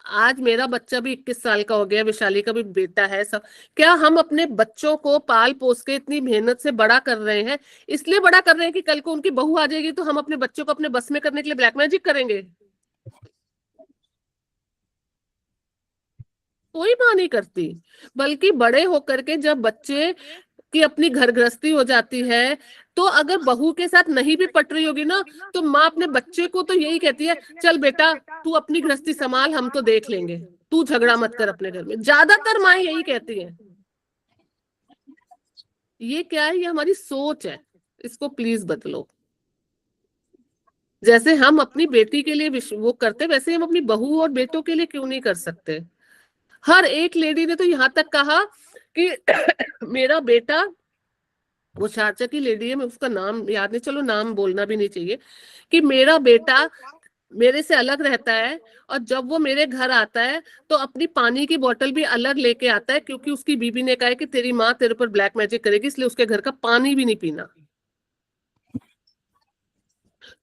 आज मेरा बच्चा भी 21 साल का हो गया, विशाली का भी बेटा है, सब, क्या हम अपने बच्चों को पाल पोस के इतनी मेहनत से बड़ा कर रहे हैं, इसलिए बड़ा कर रहे हैं कि कल को उनकी बहू आ जाएगी तो हम अपने बच्चों को अपने बस में करने के लिए ब्लैक मैजिक करेंगे? कोई माँ नहीं करती। बल्कि बड़े होकर के जब बच्चे की अपनी घर गृहस्थी हो जाती है, तो अगर बहू के साथ नहीं भी पट रही होगी ना, तो माँ अपने बच्चे को तो यही कहती है, चल बेटा तू अपनी गृहस्थी संभाल, हम तो देख लेंगे, तू झगड़ा मत कर अपने घर में। ज्यादातर माँ यही कहती हैं। ये क्या है? ये हमारी सोच है, इसको प्लीज बदलो। जैसे हम अपनी बेटी के लिए वो करते, वैसे हम अपनी बहू और बेटों के लिए क्यों नहीं कर सकते? हर एक लेडी ने तो यहाँ तक कहा कि मेरा बेटा, वो शारजा की लेडी है, मैं उसका नाम याद नहीं, चलो नाम बोलना भी नहीं चाहिए, कि मेरा बेटा मेरे से अलग रहता है और जब वो मेरे घर आता है तो अपनी पानी की बोतल भी अलग लेके आता है, क्योंकि उसकी बीबी ने कहा है कि तेरी माँ तेरे पर ब्लैक मैजिक करेगी, इसलिए उसके घर का पानी भी नहीं पीना।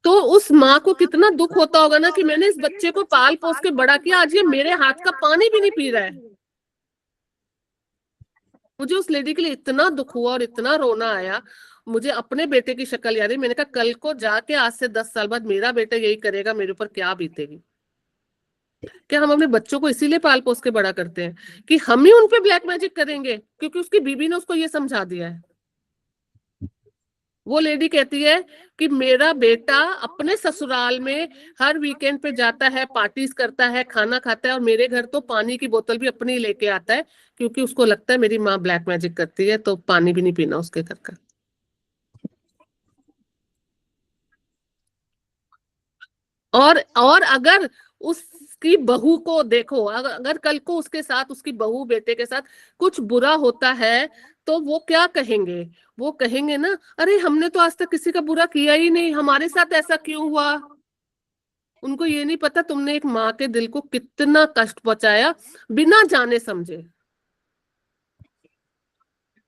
तो उस माँ को कितना दुख होता होगा ना कि मैंने इस बच्चे को पाल पोस के बड़ा किया, आज ये मेरे हाथ का पानी भी नहीं पी रहा है। मुझे उस लेडी के लिए इतना दुख हुआ और इतना रोना आया। मुझे अपने बेटे की शक्ल याद है। मैंने कहा कल को जाके आज से 10 साल बाद मेरा बेटा यही करेगा, मेरे ऊपर क्या बीतेगी। क्या हम अपने बच्चों को इसीलिए पाल पोस के बड़ा करते हैं कि हम ही उन पे ब्लैक मैजिक करेंगे क्योंकि उसकी बीबी ने उसको ये समझा दिया है। वो लेडी कहती है कि मेरा बेटा अपने ससुराल में हर वीकेंड पे जाता है, पार्टीज करता है, खाना खाता है, और मेरे घर तो पानी की बोतल भी अपनी लेके आता है क्योंकि उसको लगता है मेरी माँ ब्लैक मैजिक करती है तो पानी भी नहीं पीना उसके घर का। और अगर उसकी बहू को देखो, अगर कल को उसके साथ, उसकी बहू बेटे के साथ कुछ बुरा होता है तो वो क्या कहेंगे? वो कहेंगे ना, अरे हमने तो आज तक किसी का बुरा किया ही नहीं, हमारे साथ ऐसा क्यों हुआ। उनको ये नहीं पता तुमने एक माँ के दिल को कितना कष्ट पहुंचाया बिना जाने समझे,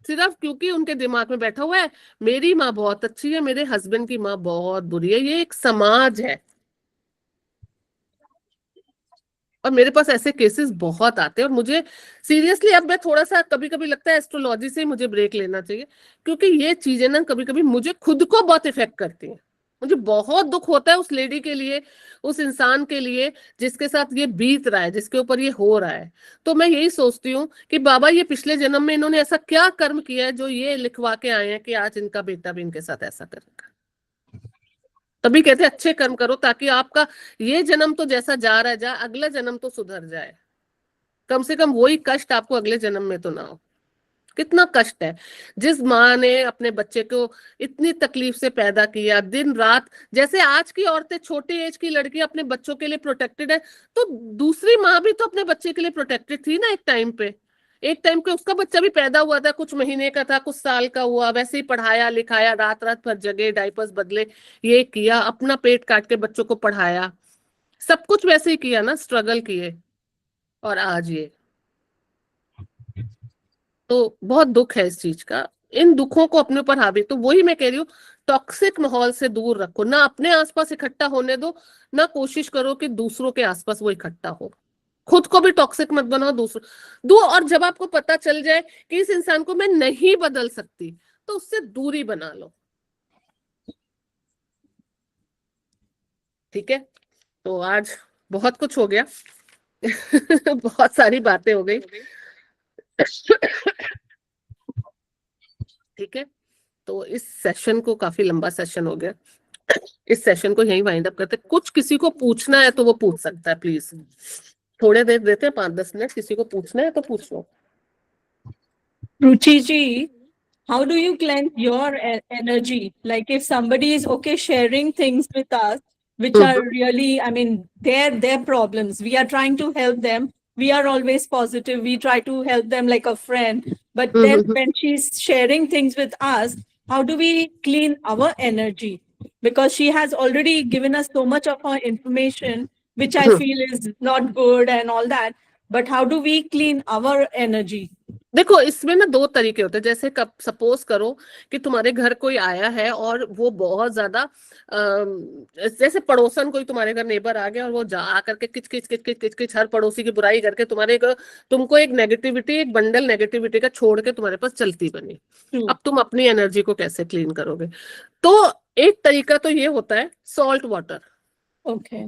सिर्फ क्योंकि उनके दिमाग में बैठा हुआ है मेरी माँ बहुत अच्छी है, मेरे हस्बैंड की माँ बहुत बुरी है। ये एक समाज है और मेरे पास ऐसे केसेस बहुत आते हैं। और मुझे सीरियसली अब मैं थोड़ा सा, कभी कभी लगता है एस्ट्रोलॉजी से मुझे ब्रेक लेना चाहिए क्योंकि ये चीजें ना कभी कभी मुझे खुद को बहुत इफेक्ट करती हैं। मुझे बहुत दुख होता है उस लेडी के लिए, उस इंसान के लिए जिसके साथ ये बीत रहा है, जिसके ऊपर ये हो रहा है। तो मैं यही सोचती हूँ कि बाबा ये पिछले जन्म में इन्होंने ऐसा क्या कर्म किया है जो ये लिखवा के आए हैं कि आज इनका बेटा भी इनके साथ ऐसा करेगा। तभी कहते हैं अच्छे कर्म करो ताकि आपका ये जन्म तो जैसा जा रहा है जा, अगला जन्म तो सुधर जाए। कम से कम वही कष्ट आपको अगले जन्म में तो ना हो। कितना कष्ट है जिस माँ ने अपने बच्चे को इतनी तकलीफ से पैदा किया, दिन रात। जैसे आज की औरतें, छोटे एज की लड़की अपने बच्चों के लिए प्रोटेक्टेड है, तो दूसरी माँ भी तो अपने बच्चे के लिए प्रोटेक्टेड थी ना। एक टाइम पे, एक टाइम पे उसका बच्चा भी पैदा हुआ था, कुछ महीने का था, कुछ साल का हुआ, वैसे ही पढ़ाया लिखाया, रात रात भर जगे, डायपर्स बदले, ये किया, अपना पेट काट के बच्चों को पढ़ाया, सब कुछ वैसे ही किया ना, स्ट्रगल किए। और आज ये, तो बहुत दुख है इस चीज का। इन दुखों को अपने ऊपर हावी, तो वही मैं कह रही हूँ, टॉक्सिक माहौल से दूर रखो ना, अपने आसपास इकट्ठा होने दो ना, कोशिश करो कि दूसरों के आसपास वो इकट्ठा हो। खुद को भी टॉक्सिक मत बनाओ, दूसरों दो। और जब आपको पता चल जाए कि इस इंसान को मैं नहीं बदल सकती तो उससे दूरी बना लो। ठीक है, तो आज बहुत कुछ हो गया बहुत सारी बातें हो गई। ठीक है, तो इस सेशन को, काफी लंबा सेशन हो गया, इस सेशन को यहीं वाइंड अप करते। कुछ किसी को पूछना है तो वो पूछ सकता है, प्लीज थोड़े देर देते हैं, 5-10 मिनट। किसी को पूछना है तो पूछ लो। Ruchi ji, how do you cleanse your energy? Like if somebody is okay sharing things with us, which are really, I mean, their problems, we are trying to help them. We are always positive. We try to help them like a friend. But then when she's sharing things with us, how do we clean our energy? Because she has already given us so much of her information, which I feel is not good and all that. But how do we clean our energy? देखो, इसमें ना 2 तरीके होते हैं। जैसे कब suppose करो कि तुम्हारे घर कोई आया है और वो बहुत ज्यादा, जैसे पड़ोसन कोई तुम्हारे घर नेबर आ गया और वो जा आकर के किच किच किच किच किच किच हर पड़ोसी की बुराई करके तुमको एक नेगेटिविटी, एक बंडल नेगेटिविटी का छोड़ के तुम्हारे पास चलती बनी। अब तुम अपनी एनर्जी को कैसे क्लीन करोगे? तो एक तरीका तो ये होता है सॉल्ट वाटर। Okay.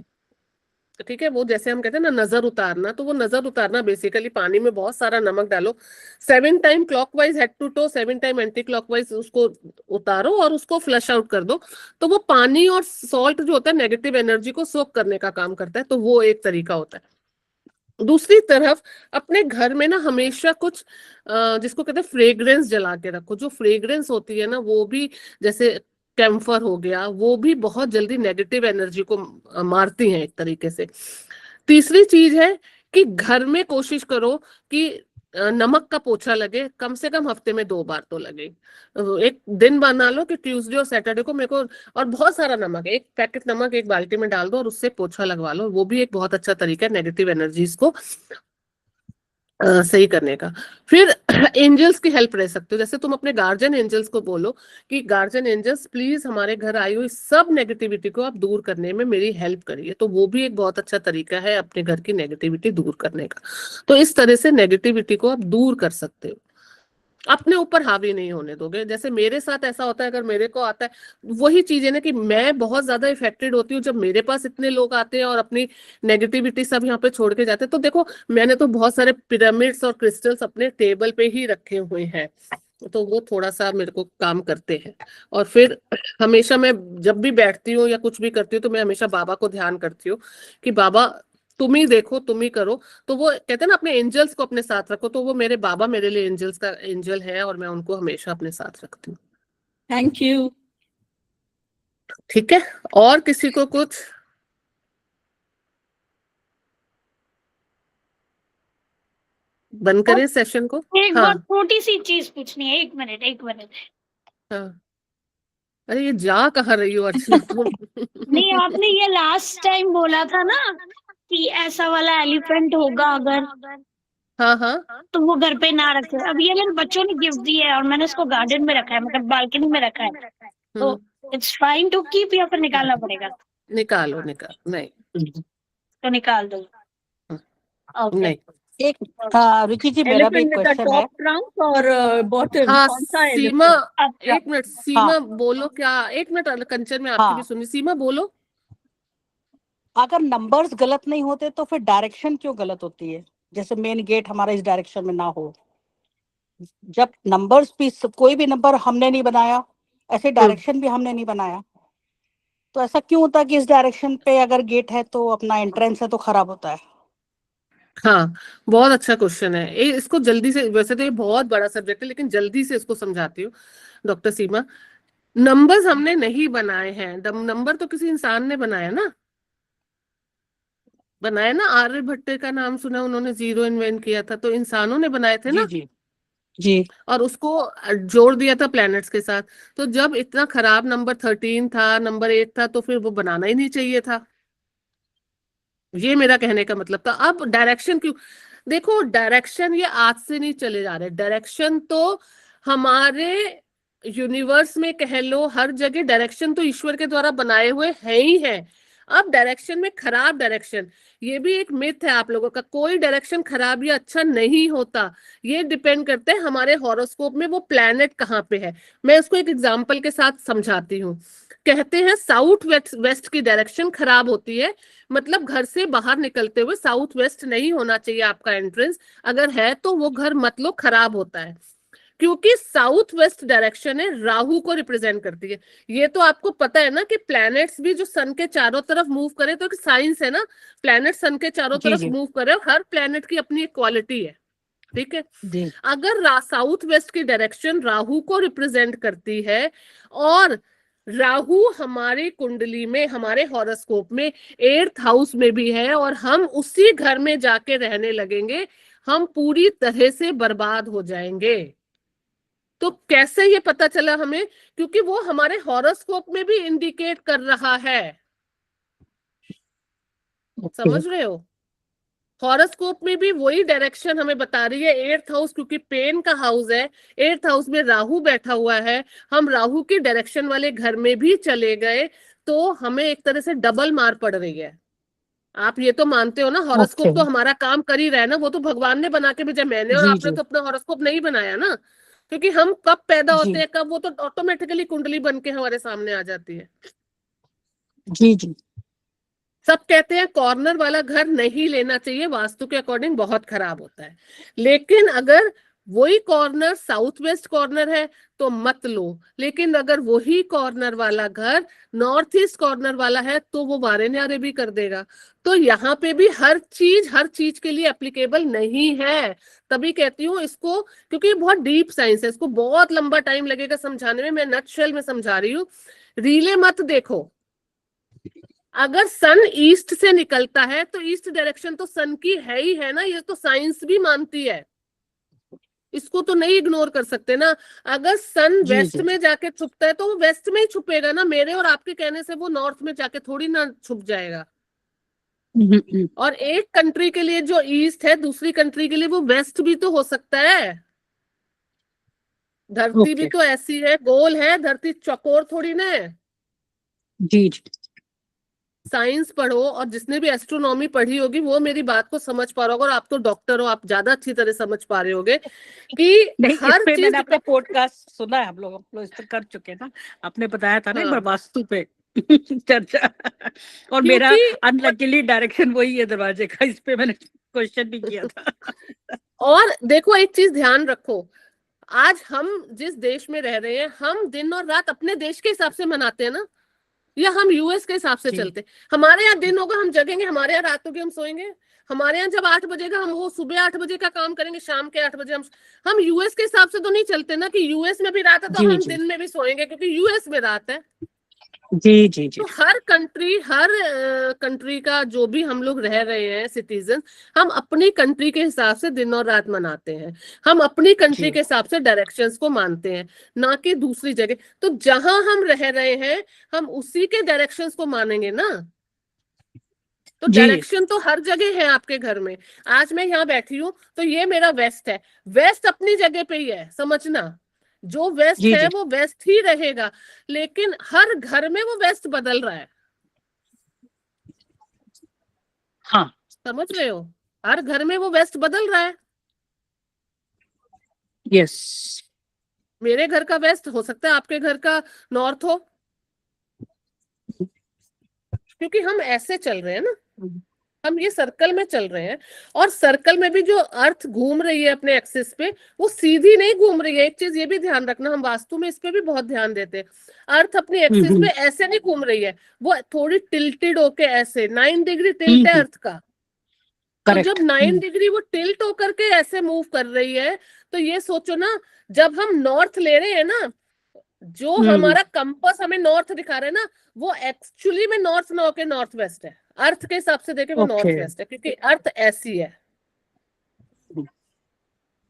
ठीक है, वो जैसे हम कहते हैं ना नजर उतारना, तो वो नजर उतारना बेसिकली पानी में बहुत सारा नमक डालो, 7 time clockwise head to toe, 7 time anticlockwise उसको उतारो और उसको फ्लश आउट कर दो। तो वो पानी और सॉल्ट जो होता है नेगेटिव एनर्जी को सोक करने का काम करता है। तो वो एक तरीका होता है। दूसरी तरफ अपने घर में ना हमेशा कुछ जिसको कहते हैं फ्रेग्रेंस जला के रखो। जो फ्रेग्रेंस होती है ना, वो भी जैसे कैम्फर हो गया, वो भी बहुत जल्दी नेगेटिव एनर्जी को मारती हैं एक तरीके से। तीसरी चीज है कि घर में कोशिश करो कि नमक का पोछा लगे, कम से कम हफ्ते में 2 बार तो लगे। एक दिन बना लो कि ट्यूसडे और सैटरडे को मेरे को, और बहुत सारा नमक, 1 पैकेट नमक एक बाल्टी में डाल दो और उससे पोछा लगवा लो। वो भी एक बहुत अच्छा तरीका है नेगेटिव एनर्जीज को सही करने का। फिर एंजल्स की हेल्प रह सकती हो, जैसे तुम अपने गार्जियन एंजल्स को बोलो कि गार्जियन एंजल्स प्लीज हमारे घर आई हुई सब नेगेटिविटी को आप दूर करने में मेरी हेल्प करिए, तो वो भी एक बहुत अच्छा तरीका है अपने घर की नेगेटिविटी दूर करने का। तो इस तरह से नेगेटिविटी को आप दूर कर सकते हो, अपने ऊपर हावी नहीं होने दोगे। जैसे मेरे साथ ऐसा होता है, अगर मेरे को आता है वही चीज है ना कि मैं बहुत ज्यादा इफेक्टेड होती हूँ जब मेरे पास इतने लोग आते हैं और अपनी नेगेटिविटी सब यहाँ पे छोड़ के जाते हैं। तो देखो मैंने तो बहुत सारे पिरामिड्स और क्रिस्टल्स अपने टेबल पे ही रखे हुए हैं, तो वो थोड़ा सा मेरे को काम करते हैं। और फिर हमेशा मैं जब भी बैठती हूँ या कुछ भी करती हूँ तो मैं हमेशा बाबा को ध्यान करती हूँ कि बाबा तुम ही देखो, तुम ही करो। तो वो कहते हैं ना अपने एंजल्स को अपने साथ रखो, तो वो मेरे बाबा मेरे लिए एंजल्स का एंजल है और मैं उनको हमेशा अपने साथ रखती हूँ। Thank you. ठीक है, और किसी को कुछ? बंद करें सेशन को? एक हाँ बहुत छोटी सी चीज पूछनी है, 1 मिनट 1 मिनट। हाँ। अरे ये जा कहाँ रही हो अर्चना तुम? नहीं, आपने ये लास्ट टाइम बोला था ना कि ऐसा वाला एलिफेंट होगा अगर, हाँ हाँ। तो वो घर पे ना रखे। अब ये मेरे बच्चों ने गिफ्ट दी है और मैंने इसको गार्डन में रखा है, मतलब बालकनी में रखा है, तो इट्स फाइन टू कीप या फिर निकालना पड़ेगा? निकालो नहीं तो निकाल दो। ओके। नहीं। एक रुचि जी मेरा भी एक Elephant with the क्वेश्चन है। top trunk or bottom? हाँ कौन सा सीमा, elephant? अच्छा, एक मिनट सीमा बोलो क्या, एक मिनट कंचन में आपकी भी सुनी, सीमा बोलो। अगर नंबर्स गलत नहीं होते तो फिर डायरेक्शन क्यों गलत होती है? जैसे मेन गेट हमारा इस डायरेक्शन में ना हो, जब नंबर्स भी कोई भी नंबर हमने नहीं बनाया, ऐसे डायरेक्शन भी हमने नहीं बनाया, तो ऐसा क्यों होता है कि इस डायरेक्शन पे अगर गेट है तो अपना एंट्रेंस है तो खराब होता है? हाँ बहुत अच्छा क्वेश्चन है इसको जल्दी से, वैसे तो ये बहुत बड़ा सब्जेक्ट है लेकिन जल्दी से इसको समझाती हूँ डॉक्टर सीमा। नंबर्स हमने नहीं बनाए हैं, नंबर तो किसी इंसान ने बनाया ना, बनाया ना। आर्यभट्ट का नाम सुना, उन्होंने जीरो इन्वेंट किया था, तो इंसानों ने बनाए थे ना। जी और उसको जोड़ दिया था प्लैनेट्स के साथ। तो जब इतना खराब नंबर 13 था, नंबर 8 था, तो फिर वो बनाना ही नहीं चाहिए था। ये मेरा कहने का मतलब था। अब डायरेक्शन क्यों? देखो डायरेक्शन ये आज से नहीं चले जा रहे, डायरेक्शन तो हमारे यूनिवर्स में कह लो, हर जगह डायरेक्शन तो ईश्वर के द्वारा बनाए हुए हैं ही हैं। अब डायरेक्शन में खराब डायरेक्शन, ये भी एक मिथ है आप लोगों का, कोई डायरेक्शन खराब या अच्छा नहीं होता। ये डिपेंड करते हैं हमारे हॉरोस्कोप में वो प्लैनेट कहाँ पे है। मैं इसको एक एग्जांपल के साथ समझाती हूँ। कहते हैं साउथ वेस्ट की डायरेक्शन खराब होती है, मतलब घर से बाहर निकलते हुए साउथ वेस्ट नहीं होना चाहिए आपका एंट्रेंस, अगर है तो वो घर मत लो, खराब होता है। क्योंकि साउथ वेस्ट डायरेक्शन है राहु को रिप्रेजेंट करती है। ये तो आपको पता है ना कि प्लैनेट्स भी जो सन के चारों तरफ मूव करे, तो एक साइंस है ना, प्लैनेट सन के चारों तरफ मूव करे, हर प्लैनेट की अपनी एक क्वालिटी है, ठीक है। अगर साउथ वेस्ट की डायरेक्शन राहु को रिप्रेजेंट करती है और राहु हमारी कुंडली में, हमारे हॉरोस्कोप में 8th हाउस में भी है और हम उसी घर में जाके रहने लगेंगे, हम पूरी तरह से बर्बाद हो जाएंगे। तो कैसे ये पता चला हमें? क्योंकि वो हमारे हॉरोस्कोप में भी इंडिकेट कर रहा है। समझ रहे हो? हॉरोस्कोप में भी वही डायरेक्शन हमें बता रही है। 8th हाउस क्योंकि पेन का हाउस है, 8th हाउस में राहु बैठा हुआ है, हम राहु की डायरेक्शन वाले घर में भी चले गए तो हमें एक तरह से डबल मार पड़ रही है। आप ये तो मानते हो ना, हॉरोस्कोप तो हमारा काम कर ही रहा है ना, वो तो भगवान ने बना के भेजा, मैंने और आपने तो अपना हॉरोस्कोप नहीं बनाया ना। क्योंकि हम कब पैदा होते हैं कब, वो तो ऑटोमेटिकली कुंडली बन के हमारे सामने आ जाती है। जी सब कहते हैं कॉर्नर वाला घर नहीं लेना चाहिए, वास्तु के अकॉर्डिंग बहुत खराब होता है, लेकिन अगर वही कॉर्नर साउथ वेस्ट कॉर्नर है तो मत लो। लेकिन अगर वही कॉर्नर वाला घर नॉर्थ ईस्ट कॉर्नर वाला है तो वो वारे न्यारे भी कर देगा। तो यहाँ पे भी हर चीज के लिए एप्लीकेबल नहीं है। तभी कहती हूँ इसको, क्योंकि ये बहुत डीप साइंस है, इसको बहुत लंबा टाइम लगेगा समझाने में, मैं नटशेल में समझा रही हूँ। रीले मत देखो। अगर सन ईस्ट से निकलता है तो ईस्ट डायरेक्शन तो सन की है ही है ना, ये तो साइंस भी मानती है, इसको तो नहीं इग्नोर कर सकते ना। अगर सन वेस्ट में जाके छुपता है तो वो वेस्ट में ही छुपेगा ना, मेरे और आपके कहने से वो नॉर्थ में जाके थोड़ी ना छुप जाएगा। और एक कंट्री के लिए जो ईस्ट है, दूसरी कंट्री के लिए वो वेस्ट भी तो हो सकता है। धरती भी ओके तो ऐसी है, गोल है, धरती चौकोर थोड़ी ना है। जी जी साइंस पढ़ो, और जिसने भी एस्ट्रोनॉमी पढ़ी होगी वो मेरी बात को समझ पा रहा होगा, और आप तो डॉक्टर हो, आप ज्यादा अच्छी तरह समझ पा रहे होगे कि नहीं, इस हर पे चीज मैंने अपना पॉडकास्ट सुना है, हम लोग इस पे कर चुके हैं ना, आपने बताया था ना एक बार हाँ, वास्तु पे चर्चा, और मेरा क्योंकि अनलकीली डायरेक्शन वही है दरवाजे का, इस पे मैंने क्वेश्चन नहीं किया था। और देखो एक चीज ध्यान रखो, आज हम जिस देश में रह रहे हैं, हम दिन और रात अपने देश के हिसाब से मनाते हैं ना, या हम यूएस के हिसाब से जी चलते हैं? हमारे यहाँ दिन होगा हम जगेंगे, हमारे यहाँ रात होगी हम सोएंगे। हमारे यहाँ जब 8 बजेगा हम वो सुबह 8 बजे का काम करेंगे, शाम के 8 बजे हम यूएस के हिसाब से तो नहीं चलते ना, कि यूएस में भी रात है तो जी हम जी दिन में भी सोएंगे क्योंकि यूएस में रात है। जी जी जी तो हर कंट्री का जो भी हम लोग रह रहे हैं सिटीजन, हम अपनी कंट्री के हिसाब से दिन और रात मनाते हैं, हम अपनी कंट्री जी के हिसाब से डायरेक्शंस को मानते हैं, ना कि दूसरी जगह। तो जहां हम रह रहे हैं हम उसी के डायरेक्शंस को मानेंगे ना। तो जी डायरेक्शन तो हर जगह है आपके घर में। आज मैं यहाँ बैठी हूँ तो ये मेरा वेस्ट है, वेस्ट अपनी जगह पे ही है, समझना। जो वेस्ट जी है जी वो वेस्ट ही रहेगा, लेकिन हर घर में वो वेस्ट बदल रहा है, हाँ समझ रहे हो? हर घर में वो वेस्ट बदल रहा है। यस मेरे घर का वेस्ट हो सकता है आपके घर का नॉर्थ हो, क्योंकि हम ऐसे चल रहे हैं ना, हम ये सर्कल में चल रहे हैं। और सर्कल में भी जो अर्थ घूम रही है अपने एक्सिस पे, वो सीधी नहीं घूम रही है। एक चीज ये भी ध्यान रखना, हम वास्तु में इस पे भी बहुत ध्यान देते हैं। अर्थ अपनी एक्सिस पे ऐसे नहीं घूम रही है, वो थोड़ी टिल्टेड होके ऐसे, 9 डिग्री टिल्ट है अर्थ का। तो जब करेक्ट 9 डिग्री वो टिल्ट होकर के ऐसे मूव कर रही है, तो ये सोचो ना, जब हम नॉर्थ ले रहे हैं ना, जो हमारा कंपास हमें नॉर्थ दिखा रहा है ना, वो एक्चुअली में नॉर्थ ना होके नॉर्थ वेस्ट है। अर्थ के हिसाब से देखे वो नॉर्थ ओके वेस्ट है, क्योंकि अर्थ ऐसी है।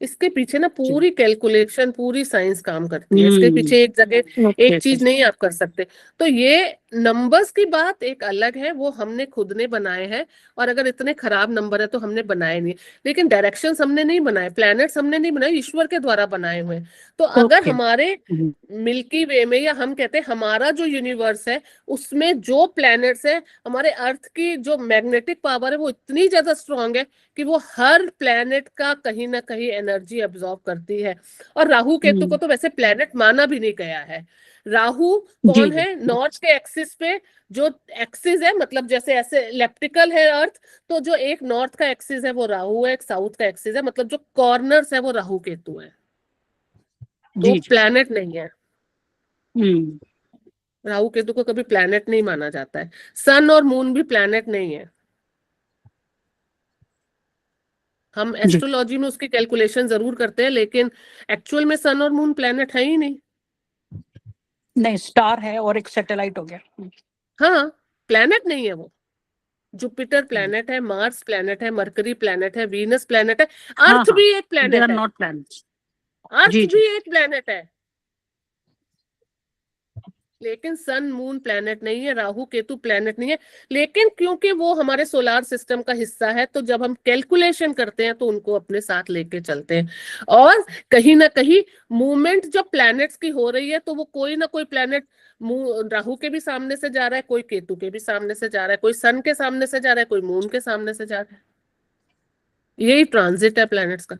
इसके पीछे ना पूरी कैलकुलेशन, पूरी साइंस काम करती है। इसके पीछे एक जगह एक चीज नहीं आप कर सकते। तो ये नंबर्स की बात एक अलग है, वो हमने खुद ने बनाए हैं, और अगर इतने खराब नंबर है तो हमने बनाए नहीं। लेकिन डायरेक्शंस हमने नहीं बनाए, प्लैनेट्स हमने नहीं बनाए, ईश्वर के द्वारा बनाए हुए हैं। तो अगर ओके हमारे मिल्की वे में, या हम कहते हैं हमारा जो यूनिवर्स है, उसमें जो प्लैनेट्स है, हमारे अर्थ की जो मैग्नेटिक पावर है वो इतनी ज्यादा स्ट्रांग है कि वो हर प्लैनेट का कहीं ना कहीं एनर्जी अब्सॉर्ब करती है। और राहु केतु को तो वैसे प्लैनेट माना भी नहीं गया है। राहु कौन है? नॉर्थ के एक्सिस पे जो एक्सिस है, मतलब जैसे ऐसे इलेप्टिकल है अर्थ, तो जो एक नॉर्थ का एक्सिस है वो राहु है, एक साउथ का एक्सिस है, मतलब जो कॉर्नर्स है वो राहु केतु है, तो प्लैनेट नहीं है। राहु केतु को कभी प्लैनेट नहीं माना जाता है। सन और मून भी प्लैनेट नहीं है। हम एस्ट्रोलॉजी में उसकी कैलकुलेशन जरूर करते हैं, लेकिन एक्चुअल में सन और मून प्लैनेट है ही नहीं। नहीं, स्टार है और एक सैटेलाइट हो गया। हाँ, प्लैनेट नहीं है वो। जुपिटर प्लैनेट है, मार्स प्लैनेट है, मरकरी प्लैनेट है, वीनस प्लैनेट है, अर्थ भी एक दे आर प्लैनेट है, नॉट प्लैनेट्स। अर्थ जी भी जी एक प्लैनेट है। लेकिन सन मून प्लैनेट नहीं है, राहु केतु प्लैनेट नहीं है। लेकिन क्योंकि वो हमारे सोलार सिस्टम का हिस्सा है, तो जब हम कैलकुलेशन करते हैं तो उनको अपने साथ लेके चलते हैं। और कहीं ना कहीं मूवमेंट जब प्लैनेट्स की हो रही है, तो वो कोई ना कोई प्लैनेट राहु के भी सामने से जा रहा है, कोई केतु के भी सामने से जा रहा है, कोई सन के सामने से जा रहा है, कोई मून के सामने से जा रहा है। यही ट्रांजिट है प्लैनेट्स का।